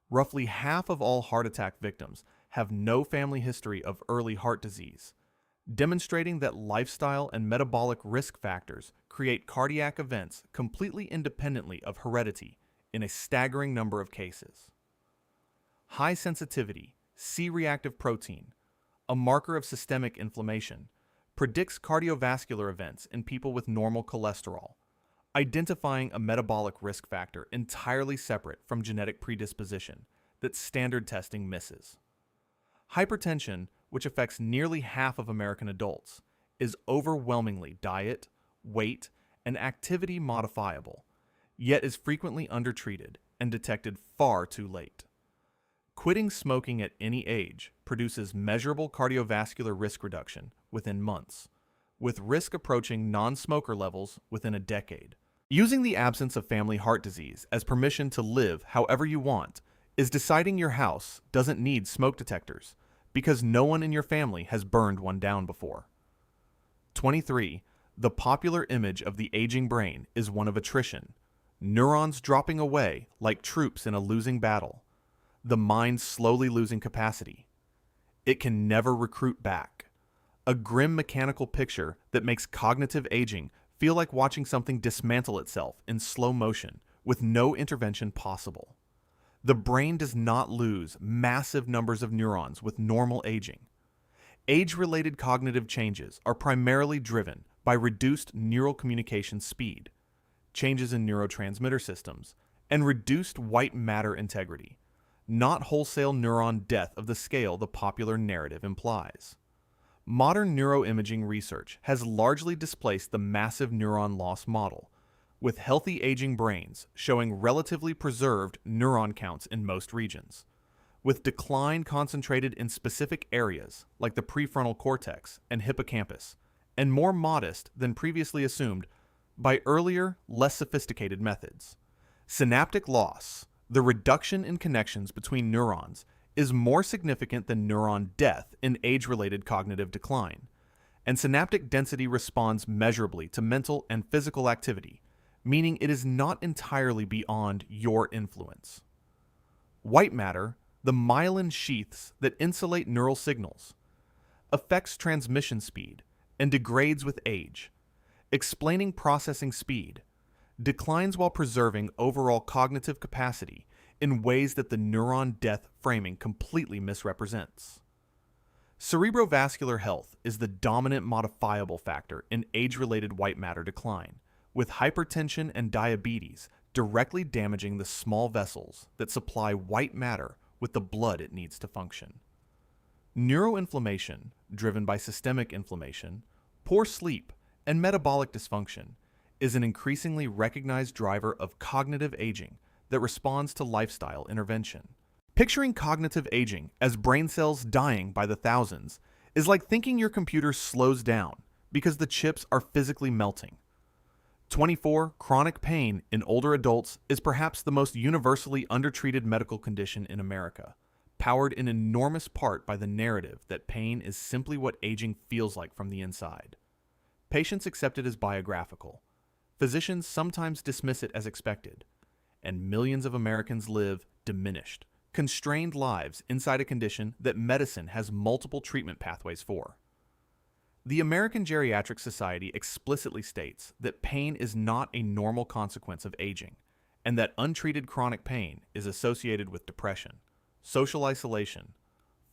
A: Roughly half of all heart attack victims have no family history of early heart disease, demonstrating that lifestyle and metabolic risk factors create cardiac events completely independently of heredity in a staggering number of cases. High sensitivity, C-reactive protein, a marker of systemic inflammation, predicts cardiovascular events in people with normal cholesterol, identifying a metabolic risk factor entirely separate from genetic predisposition that standard testing misses. Hypertension, which affects nearly half of American adults, is overwhelmingly diet, weight, and activity modifiable, yet is frequently undertreated and detected far too late. Quitting smoking at any age produces measurable cardiovascular risk reduction within months, with risk approaching non-smoker levels within a decade. Using the absence of family heart disease as permission to live however you want is deciding your house doesn't need smoke detectors because no one in your family has burned one down before. 23. The popular image of the aging brain is one of attrition, neurons dropping away like troops in a losing battle, the mind slowly losing capacity. It can never recruit back. A grim mechanical picture that makes cognitive aging feel like watching something dismantle itself in slow motion with no intervention possible. The brain does not lose massive numbers of neurons with normal aging. Age-related cognitive changes are primarily driven by reduced neural communication speed, changes in neurotransmitter systems, and reduced white matter integrity, not wholesale neuron death of the scale the popular narrative implies. Modern neuroimaging research has largely displaced the massive neuron loss model, with healthy aging brains showing relatively preserved neuron counts in most regions, with decline concentrated in specific areas like the prefrontal cortex and hippocampus, and more modest than previously assumed by earlier, less sophisticated methods. Synaptic loss, the reduction in connections between neurons, is more significant than neuron death in age-related cognitive decline, and synaptic density responds measurably to mental and physical activity, meaning it is not entirely beyond your influence. White matter, the myelin sheaths that insulate neural signals, affects transmission speed and degrades with age, explaining processing speed, declines while preserving overall cognitive capacity in ways that the neuron death framing completely misrepresents. Cerebrovascular health is the dominant modifiable factor in age-related white matter decline, with hypertension and diabetes directly damaging the small vessels that supply white matter with the blood it needs to function. Neuroinflammation, driven by systemic inflammation, poor sleep, and metabolic dysfunction, is an increasingly recognized driver of cognitive aging that responds to lifestyle intervention. Picturing cognitive aging as brain cells dying by the thousands is like thinking your computer slows down because the chips are physically melting. 24. Chronic pain in older adults is perhaps the most universally undertreated medical condition in America, powered in enormous part by the narrative that pain is simply what aging feels like from the inside. Patients accept it as biographical. Physicians sometimes dismiss it as expected, and millions of Americans live diminished, constrained lives inside a condition that medicine has multiple treatment pathways for. The American Geriatric Society explicitly states that pain is not a normal consequence of aging, and that untreated chronic pain is associated with depression, social isolation,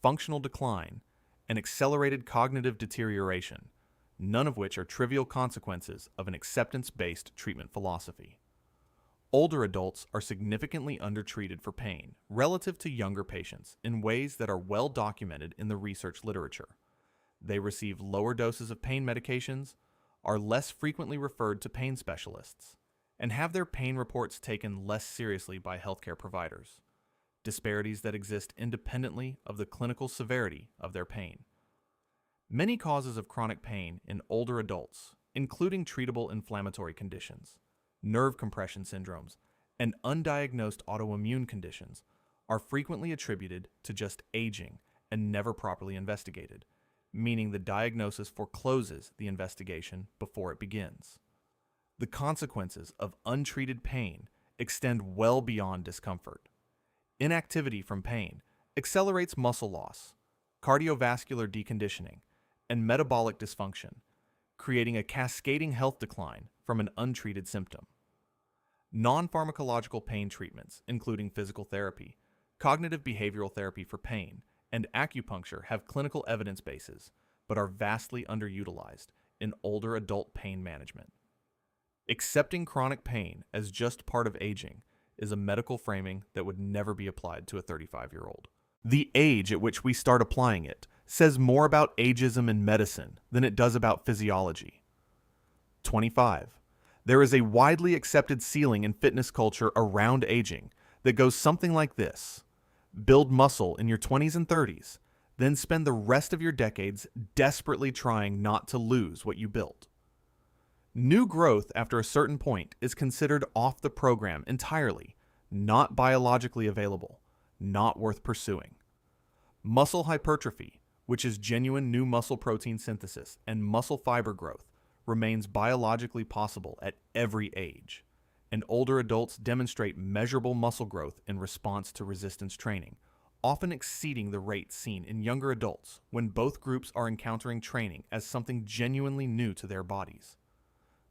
A: functional decline, and accelerated cognitive deterioration, none of which are trivial consequences of an acceptance-based treatment philosophy. Older adults are significantly undertreated for pain relative to younger patients in ways that are well documented in the research literature. They receive lower doses of pain medications, are less frequently referred to pain specialists, and have their pain reports taken less seriously by healthcare providers, disparities that exist independently of the clinical severity of their pain. Many causes of chronic pain in older adults, including treatable inflammatory conditions, nerve compression syndromes, and undiagnosed autoimmune conditions, are frequently attributed to just aging and never properly investigated, meaning the diagnosis forecloses the investigation before it begins. The consequences of untreated pain extend well beyond discomfort. Inactivity from pain accelerates muscle loss, cardiovascular deconditioning, and metabolic dysfunction, creating a cascading health decline from an untreated symptom. Non-pharmacological pain treatments, including physical therapy, cognitive behavioral therapy for pain, and acupuncture have clinical evidence bases, but are vastly underutilized in older adult pain management. Accepting chronic pain as just part of aging is a medical framing that would never be applied to a 35-year-old. The age at which we start applying it says more about ageism in medicine than it does about physiology. 25. There is a widely accepted ceiling in fitness culture around aging that goes something like this: build muscle in your 20s and 30s, then spend the rest of your decades desperately trying not to lose what you built. New growth after a certain point is considered off the program entirely, not biologically available, not worth pursuing. Muscle hypertrophy, which is genuine new muscle protein synthesis and muscle fiber growth, remains biologically possible at every age, and older adults demonstrate measurable muscle growth in response to resistance training, often exceeding the rate seen in younger adults when both groups are encountering training as something genuinely new to their bodies.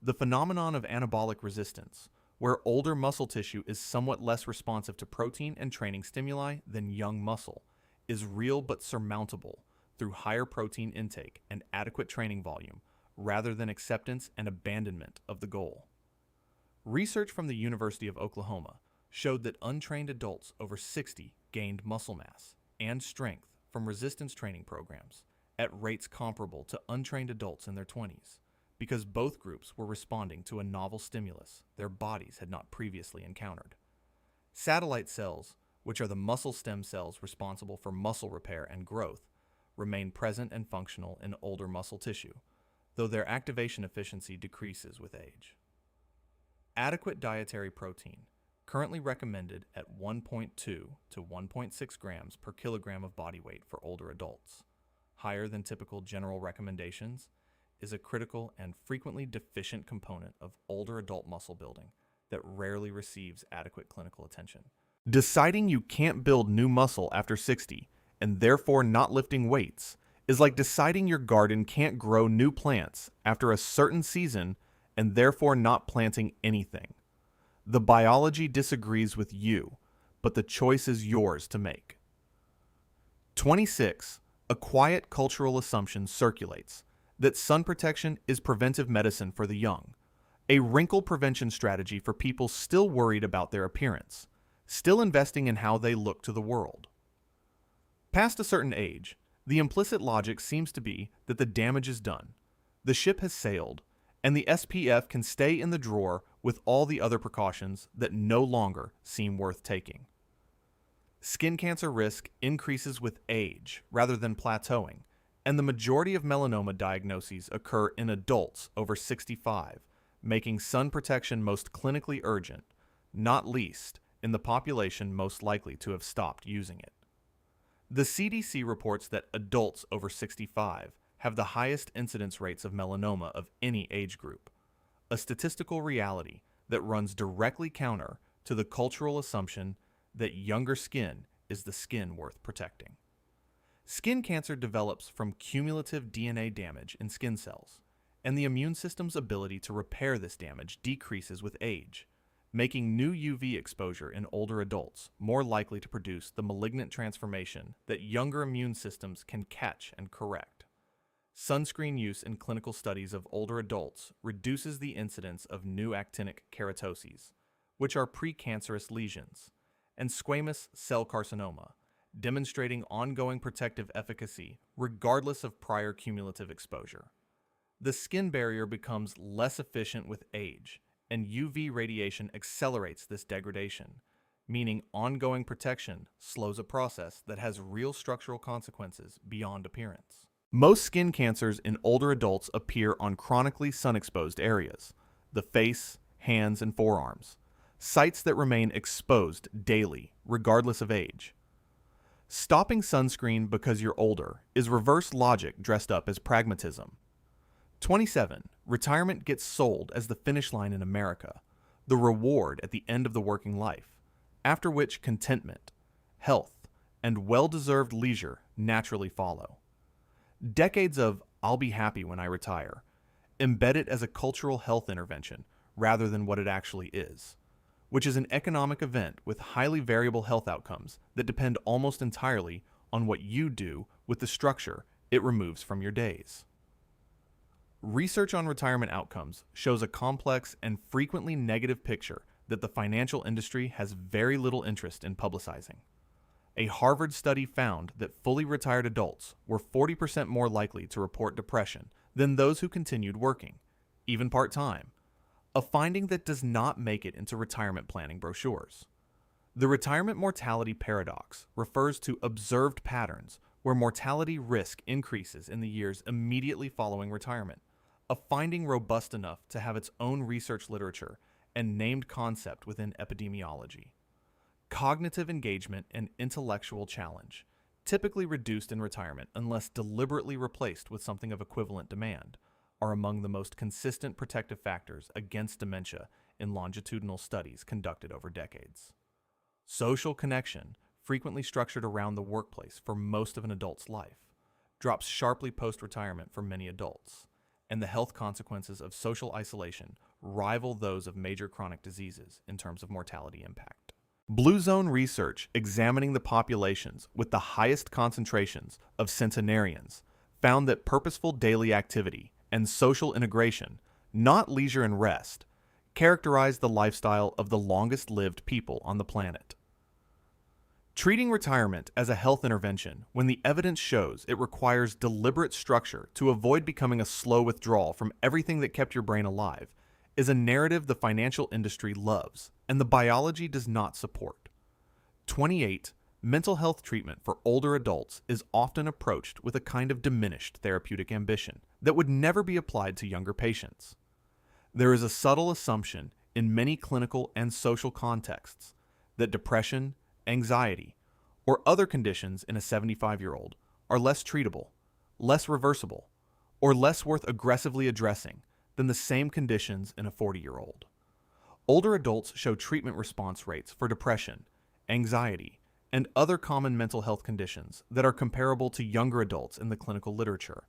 A: The phenomenon of anabolic resistance, where older muscle tissue is somewhat less responsive to protein and training stimuli than young muscle, is real but surmountable through higher protein intake and adequate training volume, rather than acceptance and abandonment of the goal. Research from the University of Oklahoma showed that untrained adults over 60 gained muscle mass and strength from resistance training programs at rates comparable to untrained adults in their 20s, because both groups were responding to a novel stimulus their bodies had not previously encountered. Satellite cells, which are the muscle stem cells responsible for muscle repair and growth, remain present and functional in older muscle tissue, though their activation efficiency decreases with age. Adequate dietary protein, currently recommended at 1.2 to 1.6 grams per kilogram of body weight for older adults, higher than typical general recommendations, is a critical and frequently deficient component of older adult muscle building that rarely receives adequate clinical attention. Deciding you can't build new muscle after 60 and therefore not lifting weights is like deciding your garden can't grow new plants after a certain season and therefore not planting anything. The biology disagrees with you, but the choice is yours to make. 26. A quiet cultural assumption circulates that sun protection is preventive medicine for the young, a wrinkle prevention strategy for people still worried about their appearance, still investing in how they look to the world. Past a certain age, the implicit logic seems to be that the damage is done, the ship has sailed, and the SPF can stay in the drawer with all the other precautions that no longer seem worth taking. Skin cancer risk increases with age rather than plateauing, and the majority of melanoma diagnoses occur in adults over 65, making sun protection most clinically urgent, not least in the population most likely to have stopped using it. The CDC reports that adults over 65 have the highest incidence rates of melanoma of any age group, a statistical reality that runs directly counter to the cultural assumption that younger skin is the skin worth protecting. Skin cancer develops from cumulative DNA damage in skin cells, and the immune system's ability to repair this damage decreases with age, making new UV exposure in older adults more likely to produce the malignant transformation that younger immune systems can catch and correct. Sunscreen use in clinical studies of older adults reduces the incidence of new actinic keratoses, which are precancerous lesions, and squamous cell carcinoma, demonstrating ongoing protective efficacy regardless of prior cumulative exposure. The skin barrier becomes less efficient with age, and UV radiation accelerates this degradation, meaning ongoing protection slows a process that has real structural consequences beyond appearance. Most skin cancers in older adults appear on chronically sun-exposed areas, the face, hands, and forearms, sites that remain exposed daily, regardless of age. Stopping sunscreen because you're older is reverse logic dressed up as pragmatism. 27. Retirement gets sold as the finish line in America, the reward at the end of the working life, after which contentment, health, and well-deserved leisure naturally follow. Decades of "I'll be happy when I retire" embed it as a cultural health intervention rather than what it actually is, which is an economic event with highly variable health outcomes that depend almost entirely on what you do with the structure it removes from your days. Research on retirement outcomes shows a complex and frequently negative picture that the financial industry has very little interest in publicizing. A Harvard study found that fully retired adults were 40% more likely to report depression than those who continued working, even part-time, a finding that does not make it into retirement planning brochures. The retirement mortality paradox refers to observed patterns where mortality risk increases in the years immediately following retirement, a finding robust enough to have its own research literature and named concept within epidemiology. Cognitive engagement and intellectual challenge, typically reduced in retirement unless deliberately replaced with something of equivalent demand, are among the most consistent protective factors against dementia in longitudinal studies conducted over decades. Social connection, frequently structured around the workplace for most of an adult's life, drops sharply post-retirement for many adults, and the health consequences of social isolation rival those of major chronic diseases in terms of mortality impact. Blue Zone research examining the populations with the highest concentrations of centenarians found that purposeful daily activity and social integration, not leisure and rest, characterize the lifestyle of the longest-lived people on the planet. Treating retirement as a health intervention when the evidence shows it requires deliberate structure to avoid becoming a slow withdrawal from everything that kept your brain alive is a narrative the financial industry loves and the biology does not support. 28. Mental health treatment for older adults is often approached with a kind of diminished therapeutic ambition that would never be applied to younger patients. There is a subtle assumption in many clinical and social contexts that depression, anxiety, or other conditions in a 75-year-old are less treatable, less reversible, or less worth aggressively addressing than the same conditions in a 40-year-old. Older adults show treatment response rates for depression, anxiety, and other common mental health conditions that are comparable to younger adults in the clinical literature,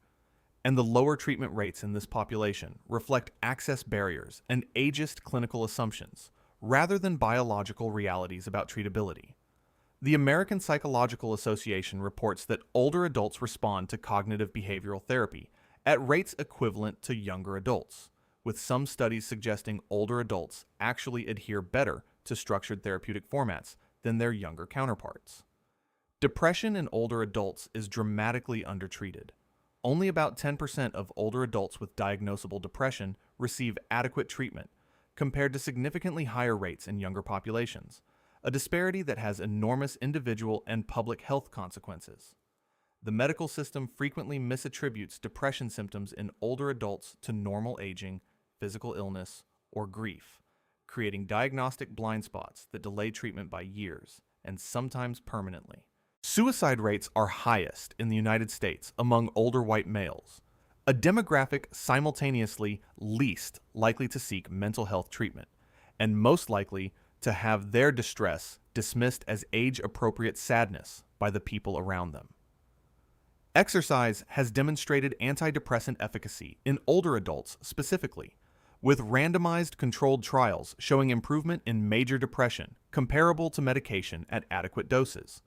A: and the lower treatment rates in this population reflect access barriers and ageist clinical assumptions rather than biological realities about treatability. The American Psychological Association reports that older adults respond to cognitive behavioral therapy at rates equivalent to younger adults, with some studies suggesting older adults actually adhere better to structured therapeutic formats than their younger counterparts. Depression in older adults is dramatically undertreated. Only about 10% of older adults with diagnosable depression receive adequate treatment, compared to significantly higher rates in younger populations, a disparity that has enormous individual and public health consequences. The medical system frequently misattributes depression symptoms in older adults to normal aging, physical illness, or grief, creating diagnostic blind spots that delay treatment by years, and sometimes permanently. Suicide rates are highest in the United States among older white males, a demographic simultaneously least likely to seek mental health treatment, and most likely to have their distress dismissed as age-appropriate sadness by the people around them. Exercise has demonstrated antidepressant efficacy in older adults specifically, with randomized controlled trials showing improvement in major depression comparable to medication at adequate doses.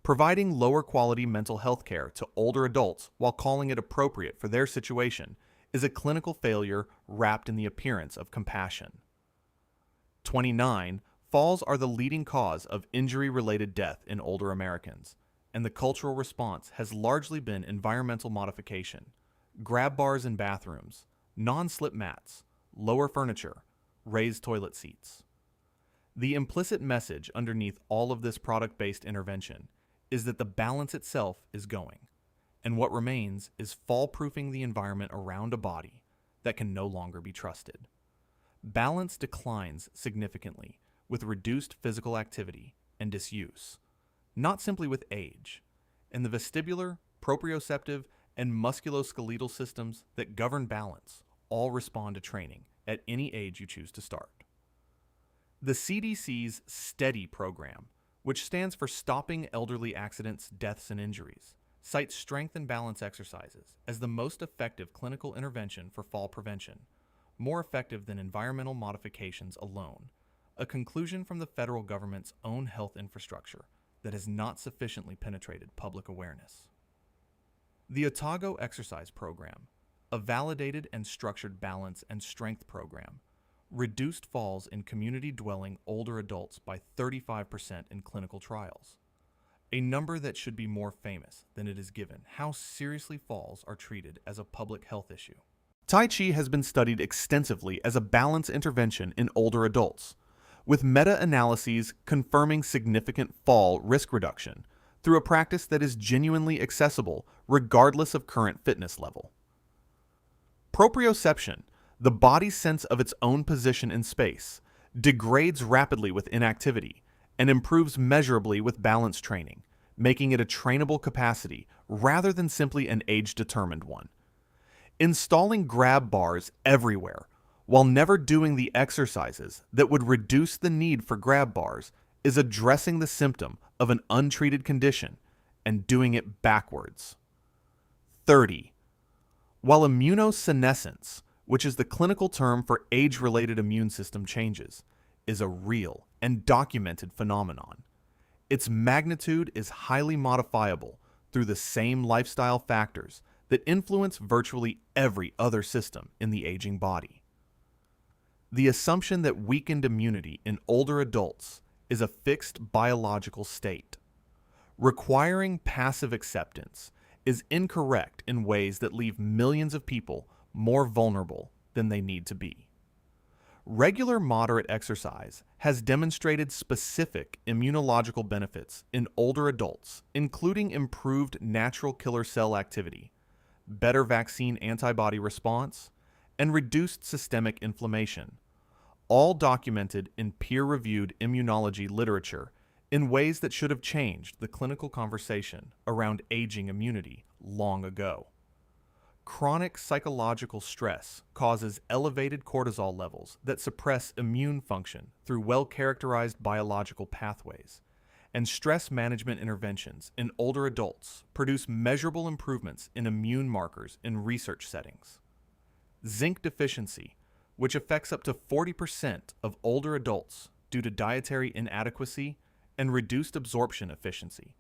A: Providing lower quality mental health care to older adults while calling it appropriate for their situation is a clinical failure wrapped in the appearance of compassion. 29. Falls are the leading cause of injury-related death in older Americans, and the cultural response has largely been environmental modification, grab bars in bathrooms, non-slip mats, lower furniture, raised toilet seats. The implicit message underneath all of this product-based intervention is that the balance itself is going, and what remains is fall-proofing the environment around a body that can no longer be trusted. Balance declines significantly with reduced physical activity and disuse, not simply with age, and the vestibular, proprioceptive, and musculoskeletal systems that govern balance all respond to training at any age you choose to start. The CDC's STEADY program, which stands for Stopping Elderly Accidents, Deaths, and Injuries, cites strength and balance exercises as the most effective clinical intervention for fall prevention, more effective than environmental modifications alone, a conclusion from the federal government's own health infrastructure that has not sufficiently penetrated public awareness. The Otago Exercise Program, a validated and structured balance and strength program, reduced falls in community-dwelling older adults by 35% in clinical trials, a number that should be more famous than it is given how seriously falls are treated as a public health issue. Tai Chi has been studied extensively as a balance intervention in older adults, with meta-analyses confirming significant fall risk reduction through a practice that is genuinely accessible regardless of current fitness level. Proprioception, the body's sense of its own position in space, degrades rapidly with inactivity and improves measurably with balance training, making it a trainable capacity rather than simply an age-determined one. Installing grab bars everywhere while never doing the exercises that would reduce the need for grab bars is addressing the symptom of an untreated condition and doing it backwards. 30. While immunosenescence, which is the clinical term for age-related immune system changes, is a real and documented phenomenon, its magnitude is highly modifiable through the same lifestyle factors that influence virtually every other system in the aging body. The assumption that weakened immunity in older adults is a fixed biological state, requiring passive acceptance, is incorrect in ways that leave millions of people more vulnerable than they need to be. Regular moderate exercise has demonstrated specific immunological benefits in older adults, including improved natural killer cell activity, better vaccine antibody response, and reduced systemic inflammation, all documented in peer-reviewed immunology literature in ways that should have changed the clinical conversation around aging immunity long ago. Chronic psychological stress causes elevated cortisol levels that suppress immune function through well-characterized biological pathways, and stress management interventions in older adults produce measurable improvements in immune markers in research settings. Zinc deficiency, which affects up to 40% of older adults due to dietary inadequacy and reduced absorption efficiency,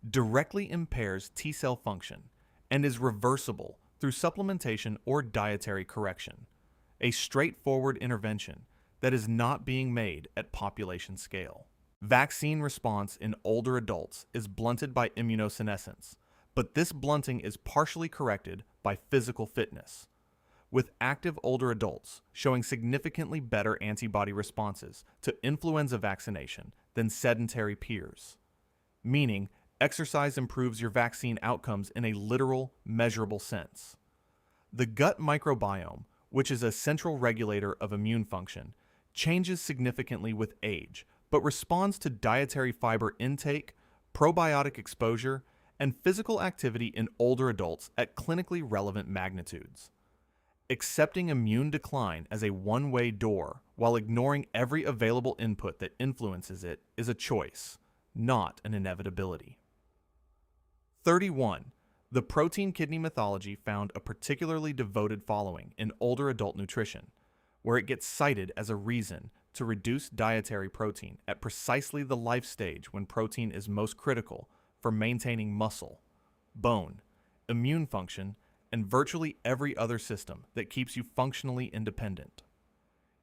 A: directly impairs T-cell function and is reversible through supplementation or dietary correction, a straightforward intervention that is not being made at population scale. Vaccine response in older adults is blunted by immunosenescence, but this blunting is partially corrected by physical fitness, with active older adults showing significantly better antibody responses to influenza vaccination than sedentary peers, meaning exercise improves your vaccine outcomes in a literal, measurable sense. The gut microbiome, which is a central regulator of immune function, changes significantly with age, but responds to dietary fiber intake, probiotic exposure, and physical activity in older adults at clinically relevant magnitudes. Accepting immune decline as a one-way door while ignoring every available input that influences it is a choice, not an inevitability. 31. The protein kidney mythology found a particularly devoted following in older adult nutrition, where it gets cited as a reason to reduce dietary protein at precisely the life stage when protein is most critical for maintaining muscle, bone, immune function, and virtually every other system that keeps you functionally independent.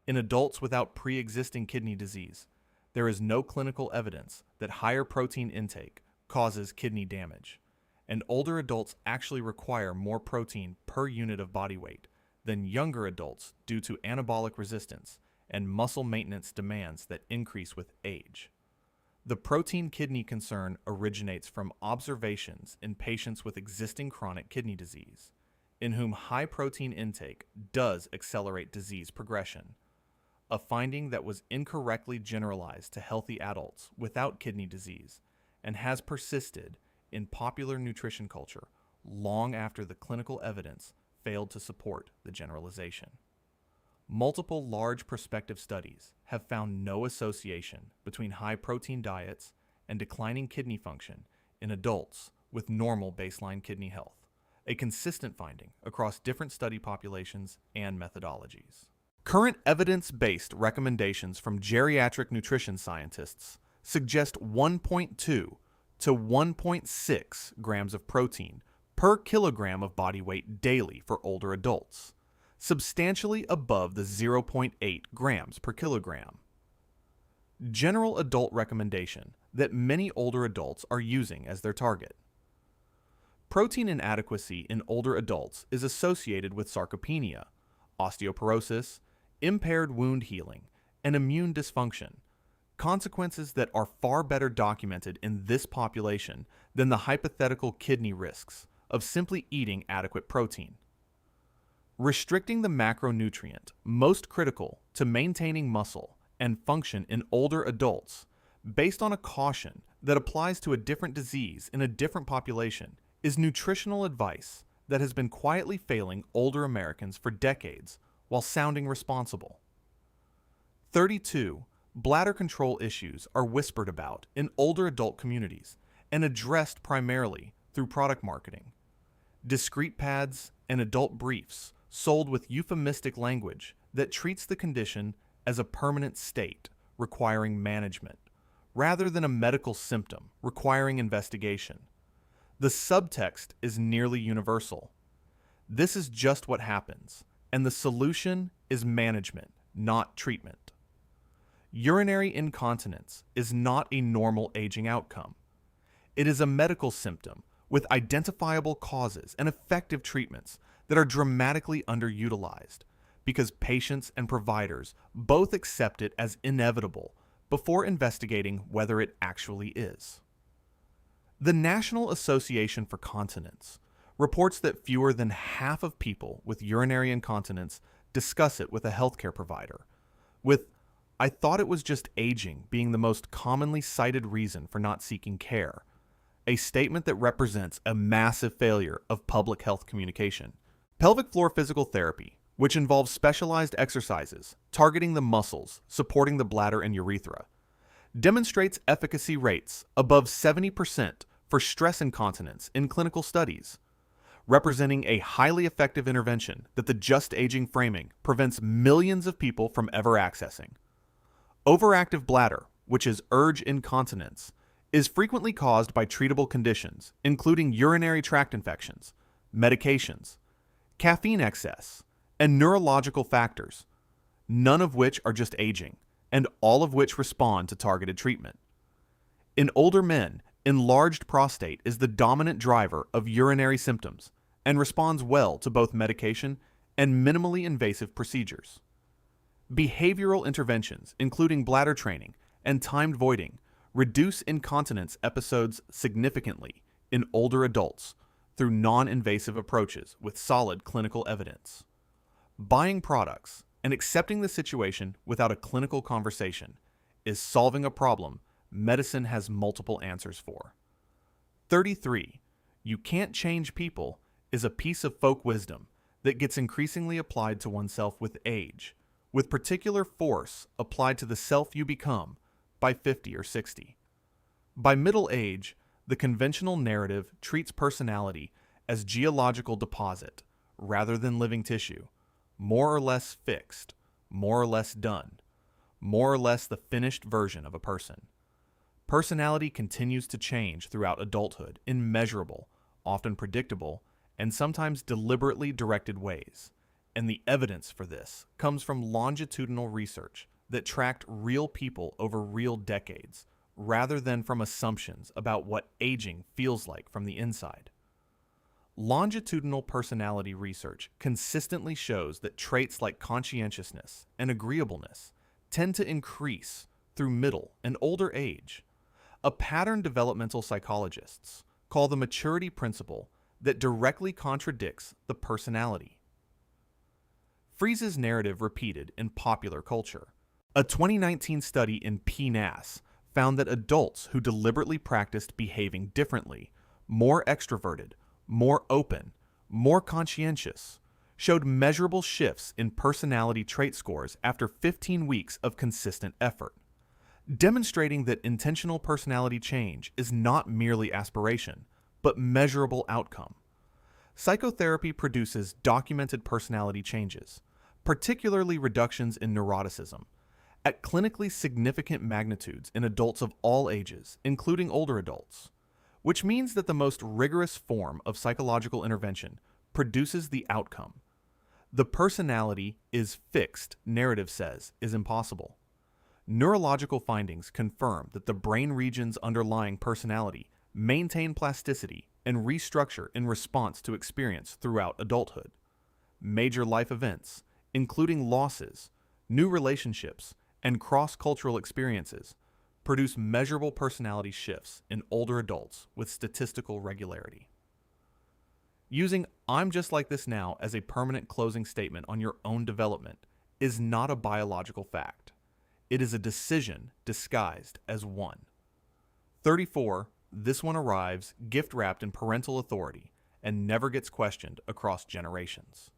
A: In adults without pre-existing kidney disease, there is no clinical evidence that higher protein intake causes kidney damage, and older adults actually require more protein per unit of body weight than younger adults due to anabolic resistance and muscle maintenance demands that increase with age. The protein kidney concern originates from observations in patients with existing chronic kidney disease, in whom high protein intake does accelerate disease progression, a finding that was incorrectly generalized to healthy adults without kidney disease and has persisted in popular nutrition culture long after the clinical evidence failed to support the generalization. Multiple large prospective studies have found no association between high protein diets and declining kidney function in adults with normal baseline kidney health, a consistent finding across different study populations and methodologies. Current evidence-based recommendations from geriatric nutrition scientists suggest 1.2 to 1.6 grams of protein per kilogram of body weight daily for older adults, substantially above the 0.8 grams per kilogram. General adult recommendation that many older adults are using as their target. Protein inadequacy in older adults is associated with sarcopenia, osteoporosis, impaired wound healing, and immune dysfunction, consequences that are far better documented in this population than the hypothetical kidney risks of simply eating adequate protein. Restricting the macronutrient most critical to maintaining muscle and function in older adults, based on a caution that applies to a different disease in a different population, is nutritional advice that has been quietly failing older Americans for decades while sounding responsible. 32. Bladder control issues are whispered about in older adult communities and addressed primarily through product marketing. Discrete pads and adult briefs sold with euphemistic language that treats the condition as a permanent state requiring management, rather than a medical symptom requiring investigation. The subtext is nearly universal. This is just what happens, and the solution is management, not treatment. Urinary incontinence is not a normal aging outcome. It is a medical symptom with identifiable causes and effective treatments that are dramatically underutilized because patients and providers both accept it as inevitable before investigating whether it actually is. The National Association for Continence reports that fewer than half of people with urinary incontinence discuss it with a healthcare provider, with "I thought it was just aging" being the most commonly cited reason for not seeking care, a statement that represents a massive failure of public health communication. Pelvic floor physical therapy, which involves specialized exercises targeting the muscles supporting the bladder and urethra, demonstrates efficacy rates above 70% for stress incontinence in clinical studies, representing a highly effective intervention that the just aging framing prevents millions of people from ever accessing. Overactive bladder, which is urge incontinence, is frequently caused by treatable conditions, including urinary tract infections, medications, caffeine excess, and neurological factors, none of which are just aging, and all of which respond to targeted treatment. In older men, enlarged prostate is the dominant driver of urinary symptoms and responds well to both medication and minimally invasive procedures. Behavioral interventions, including bladder training and timed voiding, reduce incontinence episodes significantly in older adults through non-invasive approaches with solid clinical evidence. Buying products and accepting the situation without a clinical conversation is solving a problem medicine has multiple answers for. 33. You can't change people is a piece of folk wisdom that gets increasingly applied to oneself with age, with particular force applied to the self you become by 50 or 60. By middle age, the conventional narrative treats personality as geological deposit rather than living tissue, more or less fixed, more or less done, more or less the finished version of a person. Personality continues to change throughout adulthood in measurable, often predictable, and sometimes deliberately directed ways. And the evidence for this comes from longitudinal research that tracked real people over real decades, rather than from assumptions about what aging feels like from the inside. Longitudinal personality research consistently shows that traits like conscientiousness and agreeableness tend to increase through middle and older age, a pattern developmental psychologists call the maturity principle that directly contradicts the personality. Fries's narrative repeated in popular culture. A 2019 study in PNAS found that adults who deliberately practiced behaving differently, more extroverted, more open, more conscientious, showed measurable shifts in personality trait scores after 15 weeks of consistent effort, demonstrating that intentional personality change is not merely aspiration, but measurable outcome. Psychotherapy produces documented personality changes, particularly reductions in neuroticism, at clinically significant magnitudes in adults of all ages, including older adults, which means that the most rigorous form of psychological intervention produces the outcome. The personality is fixed, narrative says, is impossible. Neurological findings confirm that the brain regions underlying personality maintain plasticity and restructure in response to experience throughout adulthood. Major life events, including losses, new relationships, and cross-cultural experiences, produce measurable personality shifts in older adults with statistical regularity. Using "I'm just like this now" as a permanent closing statement on your own development is not a biological fact. It is a decision disguised as one. 34. This one arrives gift-wrapped in parental authority and never gets questioned across generations.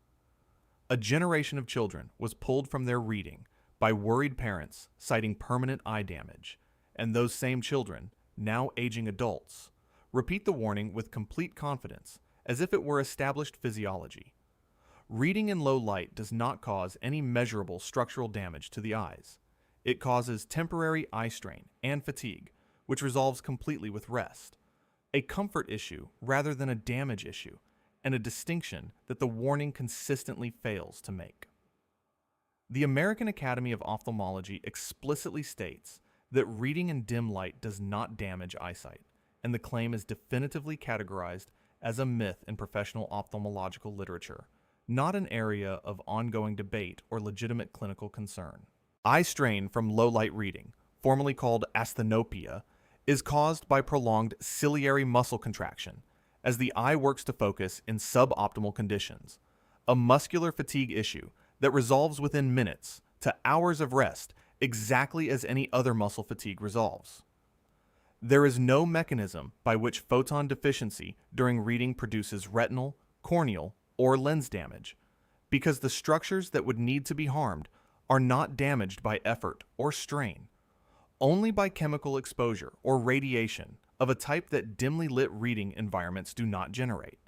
A: A generation of children was pulled from their reading by worried parents citing permanent eye damage, and those same children, now aging adults, repeat the warning with complete confidence as if it were established physiology. Reading in low light does not cause any measurable structural damage to the eyes. It causes temporary eye strain and fatigue, which resolves completely with rest, a comfort issue rather than a damage issue, and a distinction that the warning consistently fails to make. The American Academy of Ophthalmology explicitly states that reading in dim light does not damage eyesight, and the claim is definitively categorized as a myth in professional ophthalmological literature, not an area of ongoing debate or legitimate clinical concern. Eye strain from low light reading, formerly called asthenopia, is caused by prolonged ciliary muscle contraction as the eye works to focus in suboptimal conditions, a muscular fatigue issue that resolves within minutes to hours of rest, exactly as any other muscle fatigue resolves. There is no mechanism by which photon deficiency during reading produces retinal, corneal, or lens damage, because the structures that would need to be harmed are not damaged by effort or strain, only by chemical exposure or radiation of a type that dimly lit reading environments do not generate.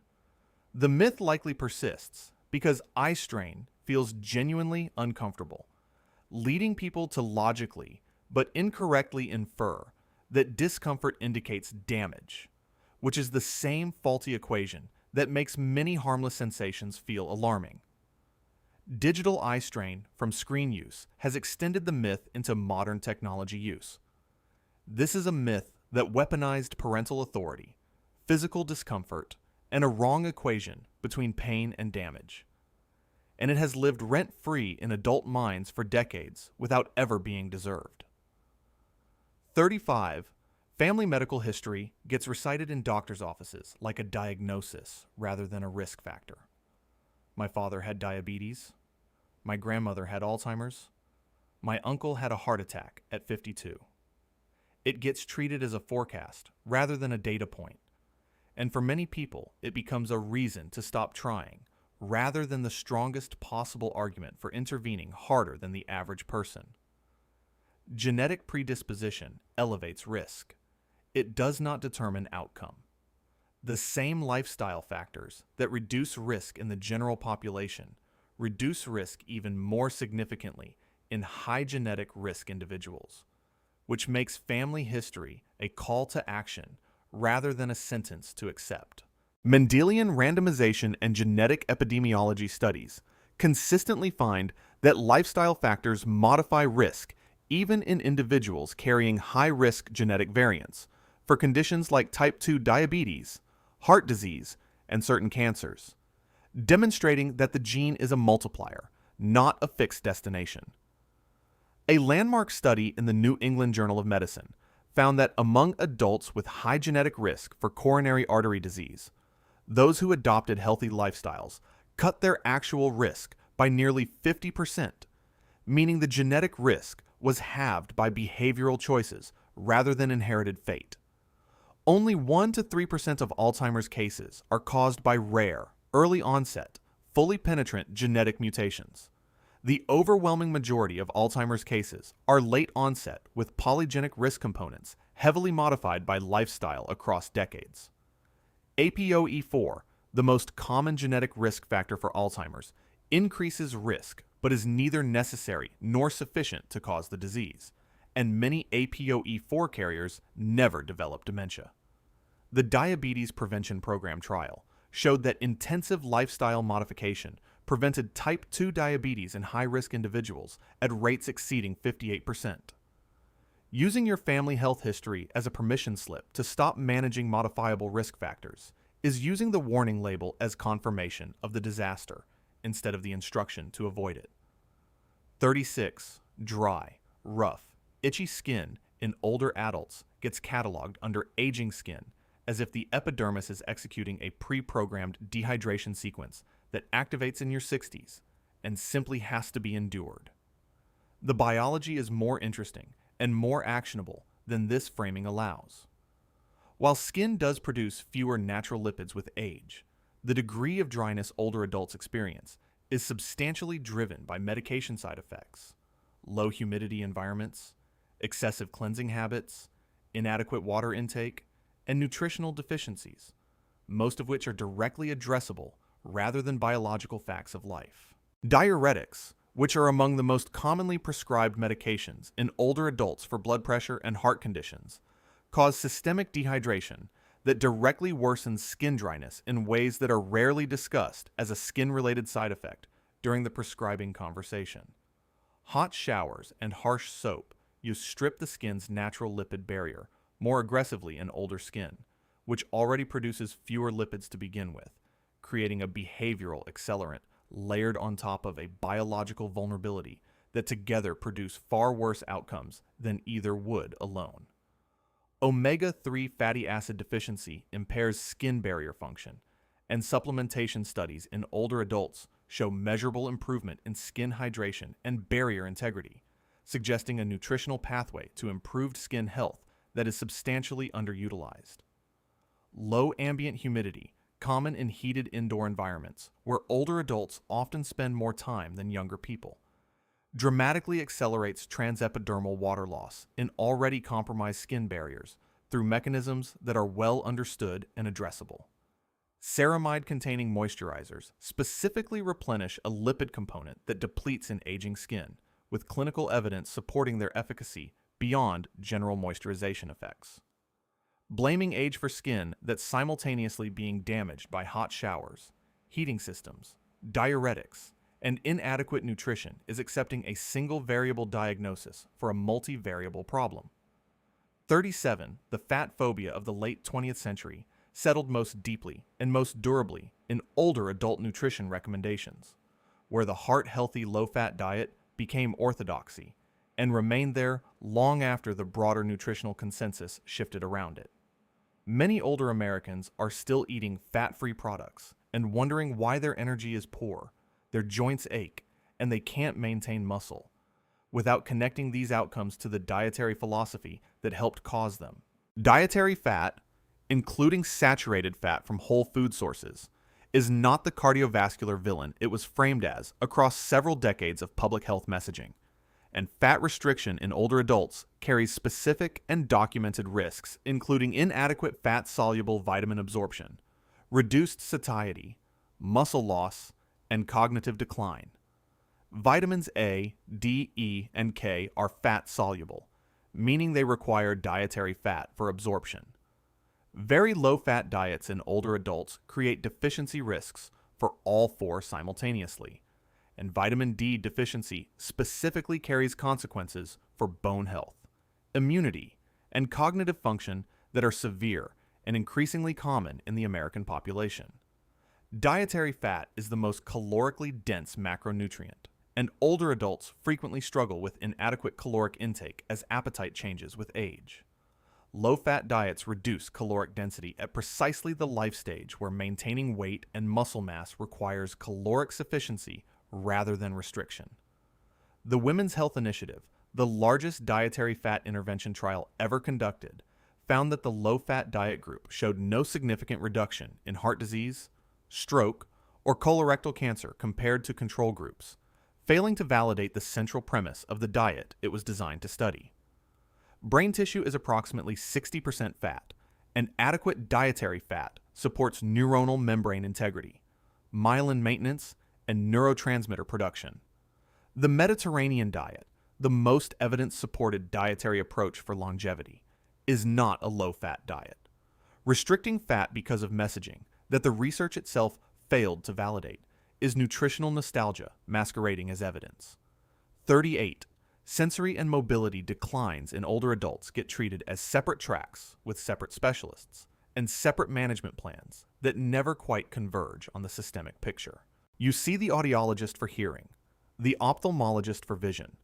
A: The myth likely persists because eye strain feels genuinely uncomfortable, leading people to logically but incorrectly infer that discomfort indicates damage, which is the same faulty equation that makes many harmless sensations feel alarming. Digital eye strain from screen use has extended the myth into modern technology use. This is a myth that weaponized parental authority, physical discomfort, and a wrong equation between pain and damage. And it has lived rent-free in adult minds for decades without ever being deserved. 35. Family medical history gets recited in doctor's offices like a diagnosis rather than a risk factor. My father had diabetes. My grandmother had Alzheimer's. My uncle had a heart attack at 52. It gets treated as a forecast rather than a data point. And for many people, it becomes a reason to stop trying rather than the strongest possible argument for intervening harder than the average person. Genetic predisposition elevates risk. It does not determine outcome. The same lifestyle factors that reduce risk in the general population reduce risk even more significantly in high genetic risk individuals, which makes family history a call to action rather than a sentence to accept. Mendelian randomization and genetic epidemiology studies consistently find that lifestyle factors modify risk even in individuals carrying high-risk genetic variants for conditions like type 2 diabetes, heart disease, and certain cancers, demonstrating that the gene is a multiplier, not a fixed destination. A landmark study in the New England Journal of Medicine found that among adults with high genetic risk for coronary artery disease, those who adopted healthy lifestyles cut their actual risk by nearly 50%, meaning the genetic risk was halved by behavioral choices rather than inherited fate. Only 1 to 3% of Alzheimer's cases are caused by rare, early onset, fully penetrant genetic mutations. The overwhelming majority of Alzheimer's cases are late onset with polygenic risk components heavily modified by lifestyle across decades. APOE4, the most common genetic risk factor for Alzheimer's, increases risk but is neither necessary nor sufficient to cause the disease, and many APOE4 carriers never develop dementia. The Diabetes Prevention Program trial showed that intensive lifestyle modification prevented type 2 diabetes in high-risk individuals at rates exceeding 58%. Using your family health history as a permission slip to stop managing modifiable risk factors is using the warning label as confirmation of the disaster instead of the instruction to avoid it. 36. Dry, rough, itchy skin in older adults gets cataloged under aging skin as if the epidermis is executing a pre-programmed dehydration sequence that activates in your 60s and simply has to be endured. The biology is more interesting and more actionable than this framing allows. While skin does produce fewer natural lipids with age, the degree of dryness older adults experience is substantially driven by medication side effects, low humidity environments, excessive cleansing habits, inadequate water intake, and nutritional deficiencies, most of which are directly addressable rather than biological facts of life. Diuretics, which are among the most commonly prescribed medications in older adults for blood pressure and heart conditions, cause systemic dehydration that directly worsens skin dryness in ways that are rarely discussed as a skin-related side effect during the prescribing conversation. Hot showers and harsh soap strip the skin's natural lipid barrier more aggressively in older skin, which already produces fewer lipids to begin with, creating a behavioral accelerant layered on top of a biological vulnerability that together produce far worse outcomes than either would alone. Omega-3 fatty acid deficiency impairs skin barrier function, and supplementation studies in older adults show measurable improvement in skin hydration and barrier integrity, suggesting a nutritional pathway to improved skin health that is substantially underutilized. Low ambient humidity, common in heated indoor environments where older adults often spend more time than younger people, dramatically accelerates transepidermal water loss in already compromised skin barriers through mechanisms that are well understood and addressable. Ceramide-containing moisturizers specifically replenish a lipid component that depletes in aging skin, with clinical evidence supporting their efficacy beyond general moisturization effects. Blaming age for skin that's simultaneously being damaged by hot showers, heating systems, diuretics, and inadequate nutrition is accepting a single variable diagnosis for a multivariable problem. 37. The fat phobia of the late 20th century settled most deeply and most durably in older adult nutrition recommendations, where the heart-healthy low-fat diet became orthodoxy and remained there long after the broader nutritional consensus shifted around it. Many older Americans are still eating fat-free products and wondering why their energy is poor, their joints ache, and they can't maintain muscle, without connecting these outcomes to the dietary philosophy that helped cause them. Dietary fat, including saturated fat from whole food sources, is not the cardiovascular villain it was framed as across several decades of public health messaging, and fat restriction in older adults carries specific and documented risks, including inadequate fat-soluble vitamin absorption, reduced satiety, muscle loss, and cognitive decline. Vitamins A, D, E, and K are fat-soluble, meaning they require dietary fat for absorption. Very low-fat diets in older adults create deficiency risks for all four simultaneously, and vitamin D deficiency specifically carries consequences for bone health, immunity, and cognitive function that are severe and increasingly common in the American population. Dietary fat is the most calorically dense macronutrient, and older adults frequently struggle with inadequate caloric intake as appetite changes with age. Low-fat diets reduce caloric density at precisely the life stage where maintaining weight and muscle mass requires caloric sufficiency rather than restriction. The Women's Health Initiative, the largest dietary fat intervention trial ever conducted, found that the low-fat diet group showed no significant reduction in heart disease, stroke, or colorectal cancer compared to control groups, failing to validate the central premise of the diet it was designed to study. Brain tissue is approximately 60% fat, and adequate dietary fat supports neuronal membrane integrity, myelin maintenance, and neurotransmitter production. The Mediterranean diet, the most evidence-supported dietary approach for longevity, is not a low-fat diet. Restricting fat because of messaging that the research itself failed to validate is nutritional nostalgia masquerading as evidence. 38. Sensory and mobility declines in older adults get treated as separate tracks with separate specialists and separate management plans that never quite converge on the systemic picture. You see the audiologist for hearing, the ophthalmologist for vision,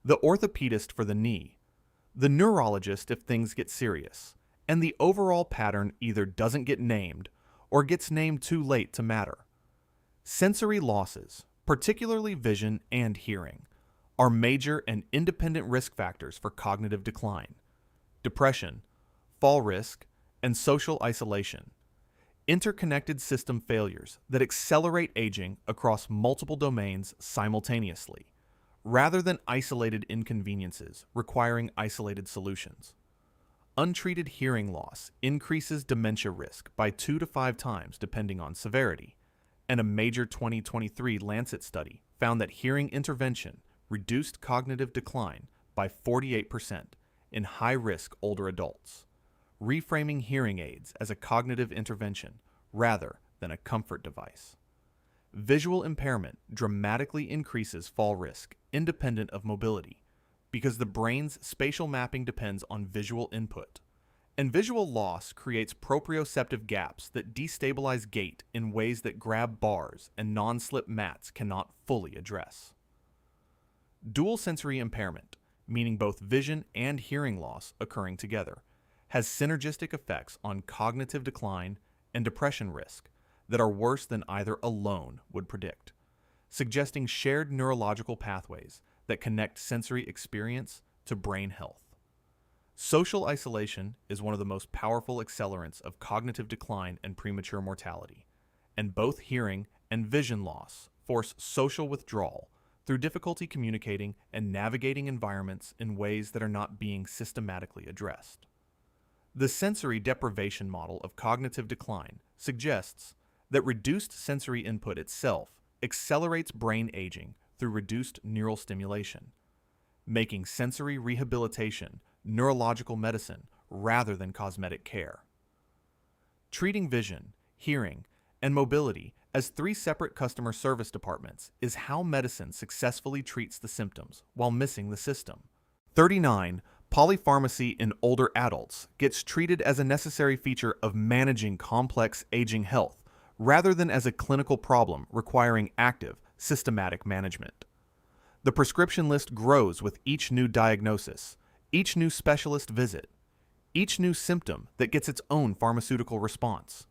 A: the orthopedist for the knee, the neurologist if things get serious, and the overall pattern either doesn't get named or gets named too late to matter. Sensory losses, particularly vision and hearing, are major and independent risk factors for cognitive decline, depression, fall risk, and social isolation. Interconnected system failures that accelerate aging across multiple domains simultaneously, rather than isolated inconveniences requiring isolated solutions. Untreated hearing loss increases dementia risk by 2 to 5 times depending on severity, and a major 2023 Lancet study found that hearing intervention reduced cognitive decline by 48% in high-risk older adults, reframing hearing aids as a cognitive intervention rather than a comfort device. Visual impairment dramatically increases fall risk independent of mobility because the brain's spatial mapping depends on visual input, and visual loss creates proprioceptive gaps that destabilize gait in ways that grab bars and non-slip mats cannot fully address. Dual sensory impairment, meaning both vision and hearing loss occurring together, has synergistic effects on cognitive decline and depression risk that are worse than either alone would predict, suggesting shared neurological pathways that connect sensory experience to brain health. Social isolation is one of the most powerful accelerants of cognitive decline and premature mortality, and both hearing and vision loss force social withdrawal through difficulty communicating and navigating environments in ways that are not being systematically addressed. The sensory deprivation model of cognitive decline suggests that reduced sensory input itself accelerates brain aging through reduced neural stimulation, making sensory rehabilitation neurological medicine rather than cosmetic care. Treating vision, hearing, and mobility as 3 separate customer service departments is how medicine successfully treats the symptoms while missing the system. 39. Polypharmacy in older adults gets treated as a necessary feature of managing complex aging health rather than as a clinical problem requiring active, systematic management. The prescription list grows with each new diagnosis, each new specialist visit, each new symptom that gets its own pharmaceutical response,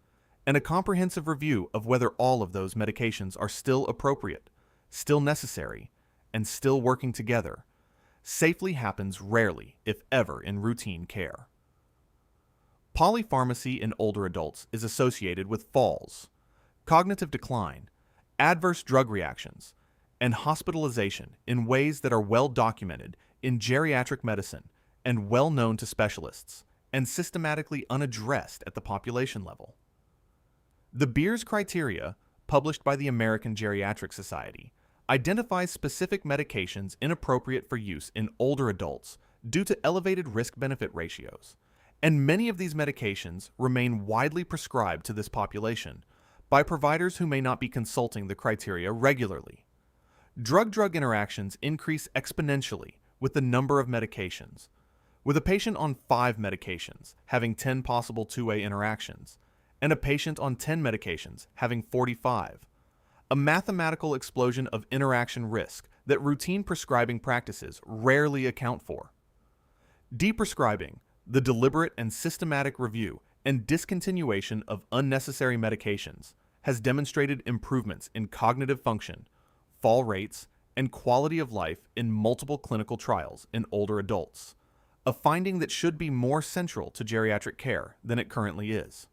A: and a comprehensive review of whether all of those medications are still appropriate, still necessary, and still working together, safely happens rarely, if ever, in routine care. Polypharmacy in older adults is associated with falls, cognitive decline, adverse drug reactions, and hospitalization in ways that are well documented in geriatric medicine and well known to specialists, and systematically unaddressed at the population level. The Beers criteria, published by the American Geriatric Society, identifies specific medications inappropriate for use in older adults due to elevated risk-benefit ratios, and many of these medications remain widely prescribed to this population by providers who may not be consulting the criteria regularly. Drug-drug interactions increase exponentially with the number of medications, with a patient on 5 medications having 10 possible two-way interactions, and a patient on 10 medications having 45. A mathematical explosion of interaction risk that routine prescribing practices rarely account for. Deprescribing, the deliberate and systematic review and discontinuation of unnecessary medications, has demonstrated improvements in cognitive function, fall rates, and quality of life in multiple clinical trials in older adults, a finding that should be more central to geriatric care than it currently is.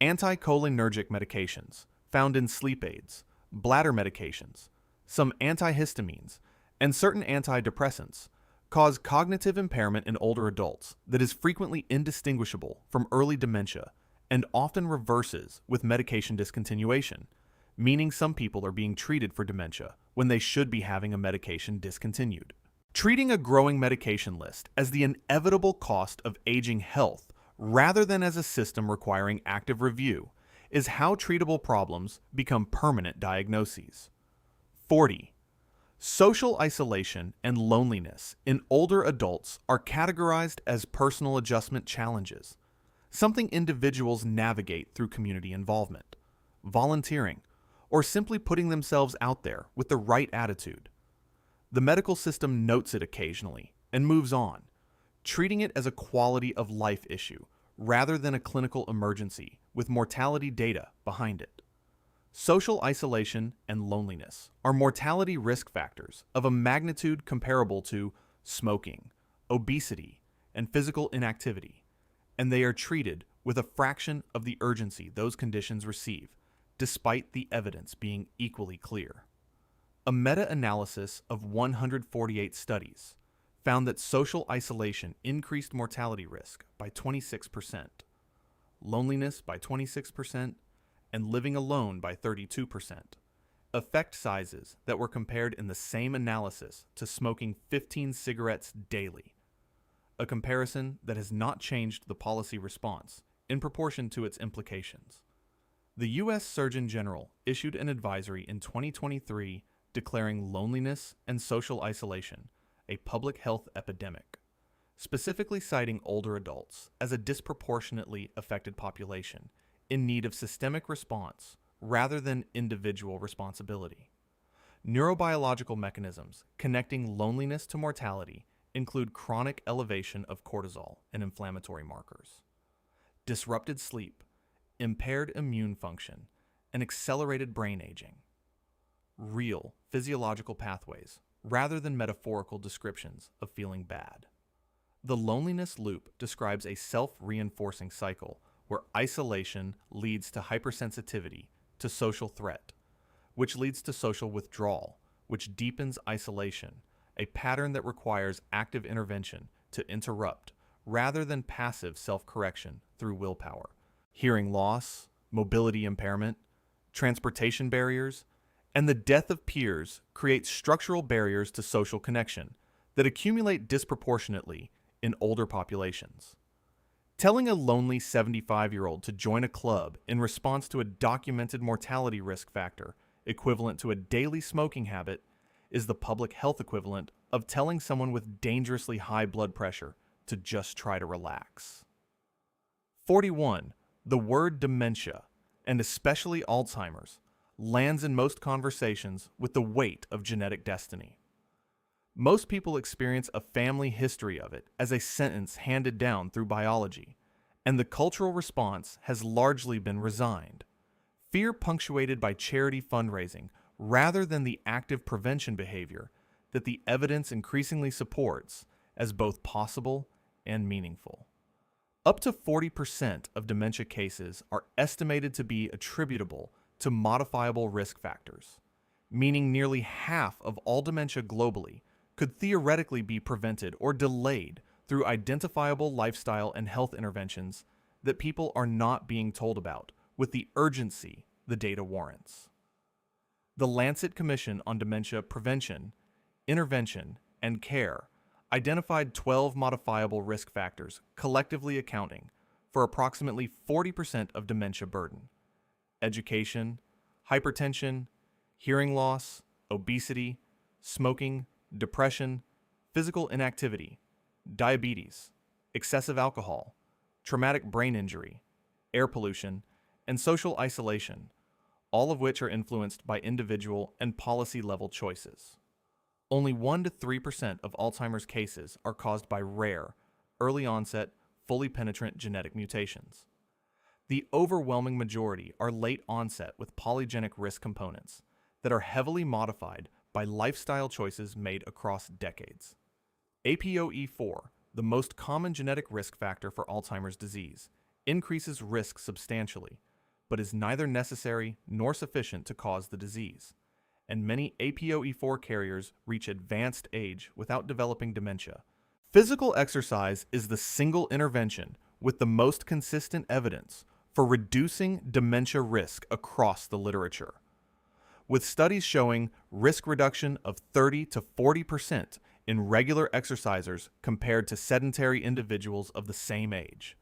A: Anticholinergic medications, found in sleep aids, bladder medications, some antihistamines, and certain antidepressants, cause cognitive impairment in older adults that is frequently indistinguishable from early dementia and often reverses with medication discontinuation, meaning some people are being treated for dementia when they should be having a medication discontinued. Treating a growing medication list as the inevitable cost of aging health rather than as a system requiring active review is how treatable problems become permanent diagnoses. 40. Social isolation and loneliness in older adults are categorized as personal adjustment challenges, something individuals navigate through community involvement, volunteering, or simply putting themselves out there with the right attitude. The medical system notes it occasionally and moves on, treating it as a quality of life issue rather than a clinical emergency with mortality data behind it. Social isolation and loneliness are mortality risk factors of a magnitude comparable to smoking, obesity, and physical inactivity, and they are treated with a fraction of the urgency those conditions receive, despite the evidence being equally clear. A meta-analysis of 148 studies found that social isolation increased mortality risk by 26%, loneliness by 26%, and living alone by 32%, effect sizes that were compared in the same analysis to smoking 15 cigarettes daily, a comparison that has not changed the policy response in proportion to its implications. The U.S. Surgeon General issued an advisory in 2023 declaring loneliness and social isolation a public health epidemic, specifically citing older adults as a disproportionately affected population in need of systemic response rather than individual responsibility. Neurobiological mechanisms connecting loneliness to mortality include chronic elevation of cortisol and inflammatory markers, disrupted sleep, impaired immune function, and accelerated brain aging. Real physiological pathways rather than metaphorical descriptions of feeling bad. The loneliness loop describes a self-reinforcing cycle where isolation leads to hypersensitivity to social threat, which leads to social withdrawal, which deepens isolation, a pattern that requires active intervention to interrupt rather than passive self-correction through willpower. Hearing loss, mobility impairment, transportation barriers, and the death of peers create structural barriers to social connection that accumulate disproportionately in older populations. Telling a lonely 75-year-old to join a club in response to a documented mortality risk factor equivalent to a daily smoking habit is the public health equivalent of telling someone with dangerously high blood pressure to just try to relax. 41. The word dementia, and especially Alzheimer's, lands in most conversations with the weight of genetic destiny. Most people experience a family history of it as a sentence handed down through biology, and the cultural response has largely been resigned. Fear punctuated by charity fundraising rather than the active prevention behavior that the evidence increasingly supports as both possible and meaningful. Up to 40% of dementia cases are estimated to be attributable to modifiable risk factors, meaning nearly half of all dementia globally could theoretically be prevented or delayed through identifiable lifestyle and health interventions that people are not being told about with the urgency the data warrants. The Lancet Commission on Dementia Prevention, Intervention, and Care identified 12 modifiable risk factors, collectively accounting for approximately 40% of dementia burden: education, hypertension, hearing loss, obesity, smoking, depression, physical inactivity, diabetes, excessive alcohol, traumatic brain injury, air pollution, and social isolation, all of which are influenced by individual and policy-level choices. Only 1 to 3% of Alzheimer's cases are caused by rare, early-onset, fully penetrant genetic mutations. The overwhelming majority are late-onset with polygenic risk components that are heavily modified by lifestyle choices made across decades. APOE4, the most common genetic risk factor for Alzheimer's disease, increases risk substantially, but is neither necessary nor sufficient to cause the disease, and many APOE4 carriers reach advanced age without developing dementia. Physical exercise is the single intervention with the most consistent evidence for reducing dementia risk across the literature, with studies showing risk reduction of 30 to 40% in regular exercisers compared to sedentary individuals of the same age.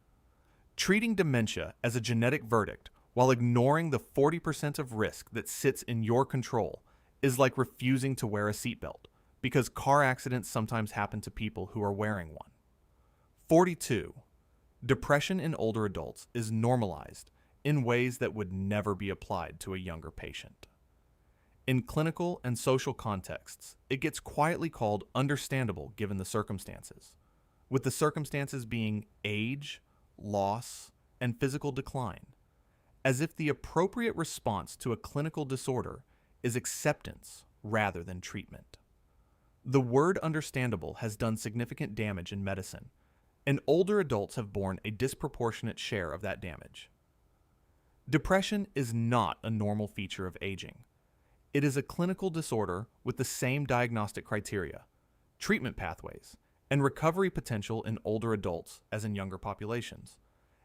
A: Treating dementia as a genetic verdict while ignoring the 40% of risk that sits in your control is like refusing to wear a seatbelt, because car accidents sometimes happen to people who are wearing one. 42. Depression in older adults is normalized in ways that would never be applied to a younger patient. In clinical and social contexts, it gets quietly called understandable given the circumstances, with the circumstances being age, loss, and physical decline, as if the appropriate response to a clinical disorder is acceptance rather than treatment. The word understandable has done significant damage in medicine, and older adults have borne a disproportionate share of that damage. Depression is not a normal feature of aging. It is a clinical disorder with the same diagnostic criteria, treatment pathways, and recovery potential in older adults as in younger populations,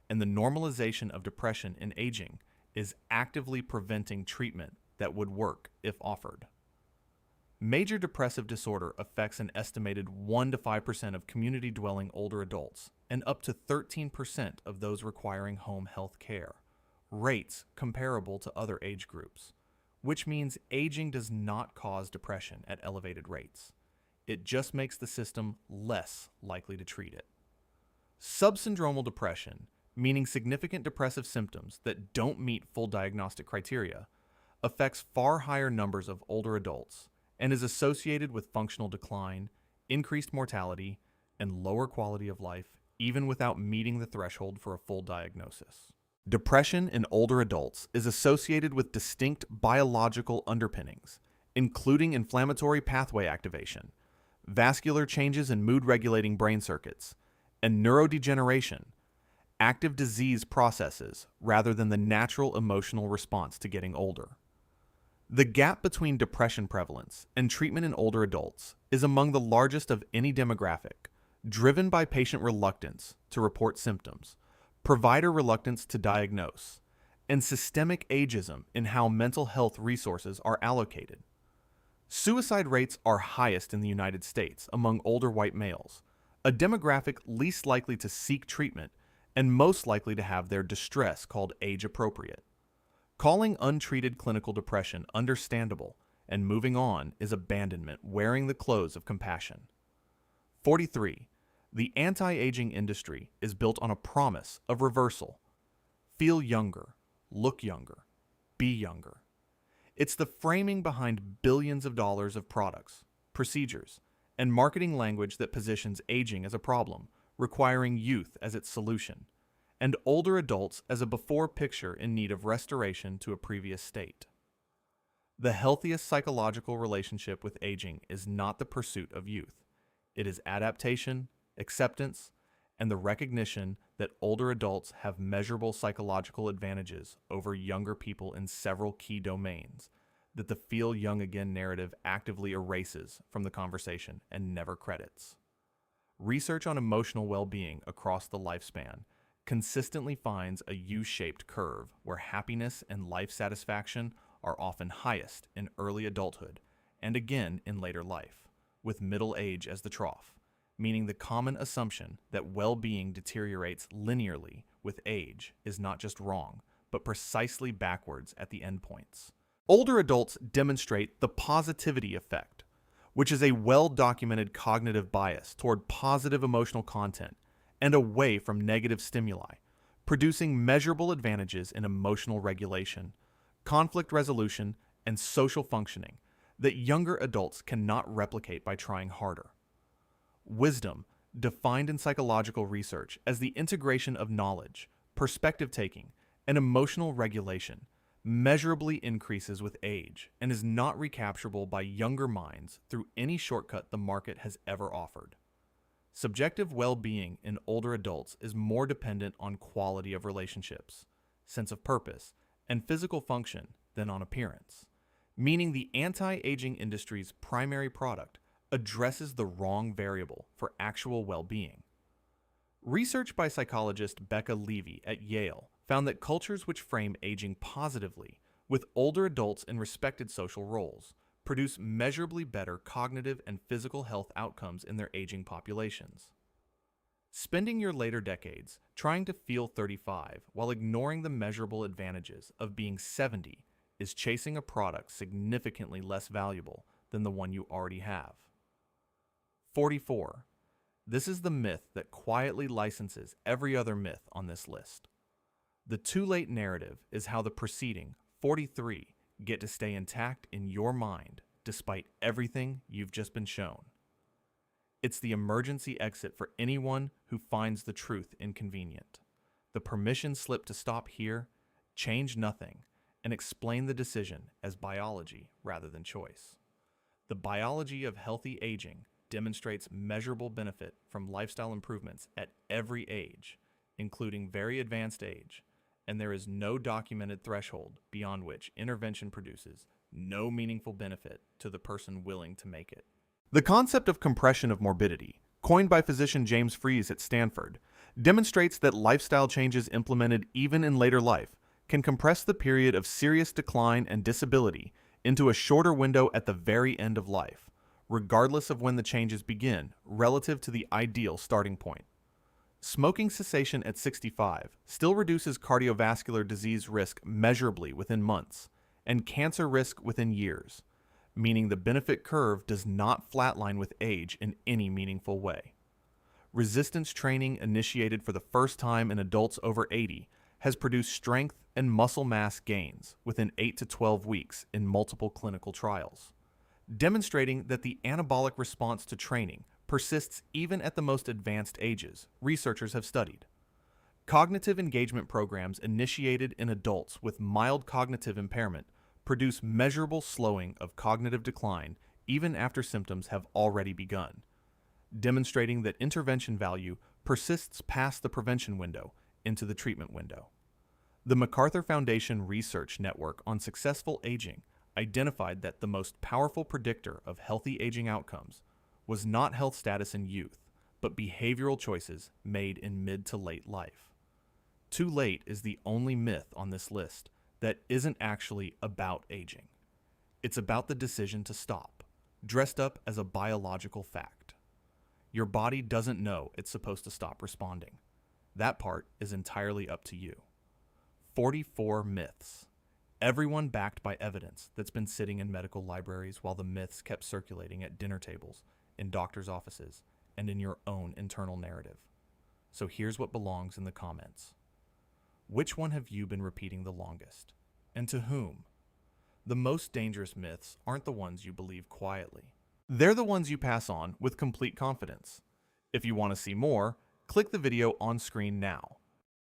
A: and the normalization of depression in aging is actively preventing treatment that would work if offered. Major depressive disorder affects an estimated 1 to 5% of community-dwelling older adults and up to 13% of those requiring home health care, rates comparable to other age groups, which means aging does not cause depression at elevated rates. It just makes the system less likely to treat it. Subsyndromal depression, meaning significant depressive symptoms that don't meet full diagnostic criteria, affects far higher numbers of older adults and is associated with functional decline, increased mortality, and lower quality of life, even without meeting the threshold for a full diagnosis. Depression in older adults is associated with distinct biological underpinnings, including inflammatory pathway activation, vascular changes in mood-regulating brain circuits, and neurodegeneration, active disease processes rather than the natural emotional response to getting older. The gap between depression prevalence and treatment in older adults is among the largest of any demographic, driven by patient reluctance to report symptoms, provider reluctance to diagnose, and systemic ageism in how mental health resources are allocated. Suicide rates are highest in the United States among older white males, a demographic least likely to seek treatment and most likely to have their distress called age-appropriate. Calling untreated clinical depression understandable and moving on is abandonment wearing the clothes of compassion. 43. The anti-aging industry is built on a promise of reversal. Feel younger, look younger, be younger. It's the framing behind billions of dollars of products, procedures, and marketing language that positions aging as a problem, requiring youth as its solution, and older adults as a before picture in need of restoration to a previous state. The healthiest psychological relationship with aging is not the pursuit of youth. It is adaptation, acceptance, and the recognition that older adults have measurable psychological advantages over younger people in several key domains that the Feel Young Again narrative actively erases from the conversation and never credits. Research on emotional well-being across the lifespan consistently finds a U-shaped curve where happiness and life satisfaction are often highest in early adulthood and again in later life, with middle age as the trough, meaning the common assumption that well-being deteriorates linearly with age is not just wrong, but precisely backwards at the endpoints. Older adults demonstrate the positivity effect, which is a well-documented cognitive bias toward positive emotional content and away from negative stimuli, producing measurable advantages in emotional regulation, conflict resolution, and social functioning that younger adults cannot replicate by trying harder. Wisdom, defined in psychological research as the integration of knowledge, perspective taking, and emotional regulation, measurably increases with age and is not recapturable by younger minds through any shortcut the market has ever offered. Subjective well-being in older adults is more dependent on quality of relationships, sense of purpose, and physical function than on appearance, meaning the anti-aging industry's primary product addresses the wrong variable for actual well-being. Research by psychologist Becca Levy at Yale found that cultures which frame aging positively, with older adults in respected social roles, produce measurably better cognitive and physical health outcomes in their aging populations. Spending your later decades trying to feel 35 while ignoring the measurable advantages of being 70 is chasing a product significantly less valuable than the one you already have. 44. This is the myth that quietly licenses every other myth on this list. The too late narrative is how the preceding 43 get to stay intact in your mind despite everything you've just been shown. It's the emergency exit for anyone who finds the truth inconvenient. The permission slip to stop here, change nothing, and explain the decision as biology rather than choice. The biology of healthy aging demonstrates measurable benefit from lifestyle improvements at every age, including very advanced age, and there is no documented threshold beyond which intervention produces no meaningful benefit to the person willing to make it. The concept of compression of morbidity, coined by physician James Fries at Stanford, demonstrates that lifestyle changes implemented even in later life can compress the period of serious decline and disability into a shorter window at the very end of life, regardless of when the changes begin relative to the ideal starting point. Smoking cessation at 65 still reduces cardiovascular disease risk measurably within months and cancer risk within years, meaning the benefit curve does not flatline with age in any meaningful way. Resistance training initiated for the first time in adults over 80 has produced strength and muscle mass gains within 8 to 12 weeks in multiple clinical trials, demonstrating that the anabolic response to training persists even at the most advanced ages, researchers have studied. Cognitive engagement programs initiated in adults with mild cognitive impairment produce measurable slowing of cognitive decline even after symptoms have already begun, demonstrating that intervention value persists past the prevention window into the treatment window. The MacArthur Foundation Research Network on Successful Aging identified that the most powerful predictor of healthy aging outcomes was not health status in youth, but behavioral choices made in mid to late life. Too late is the only myth on this list that isn't actually about aging. It's about the decision to stop, dressed up as a biological fact. Your body doesn't know it's supposed to stop responding. That part is entirely up to you. 44 myths. Everyone backed by evidence that's been sitting in medical libraries while the myths kept circulating at dinner tables, in doctors' offices, and in your own internal narrative. So here's what belongs in the comments. Which one have you been repeating the longest? And to whom? The most dangerous myths aren't the ones you believe quietly. They're the ones you pass on with complete confidence. If you want to see more, click the video on screen now.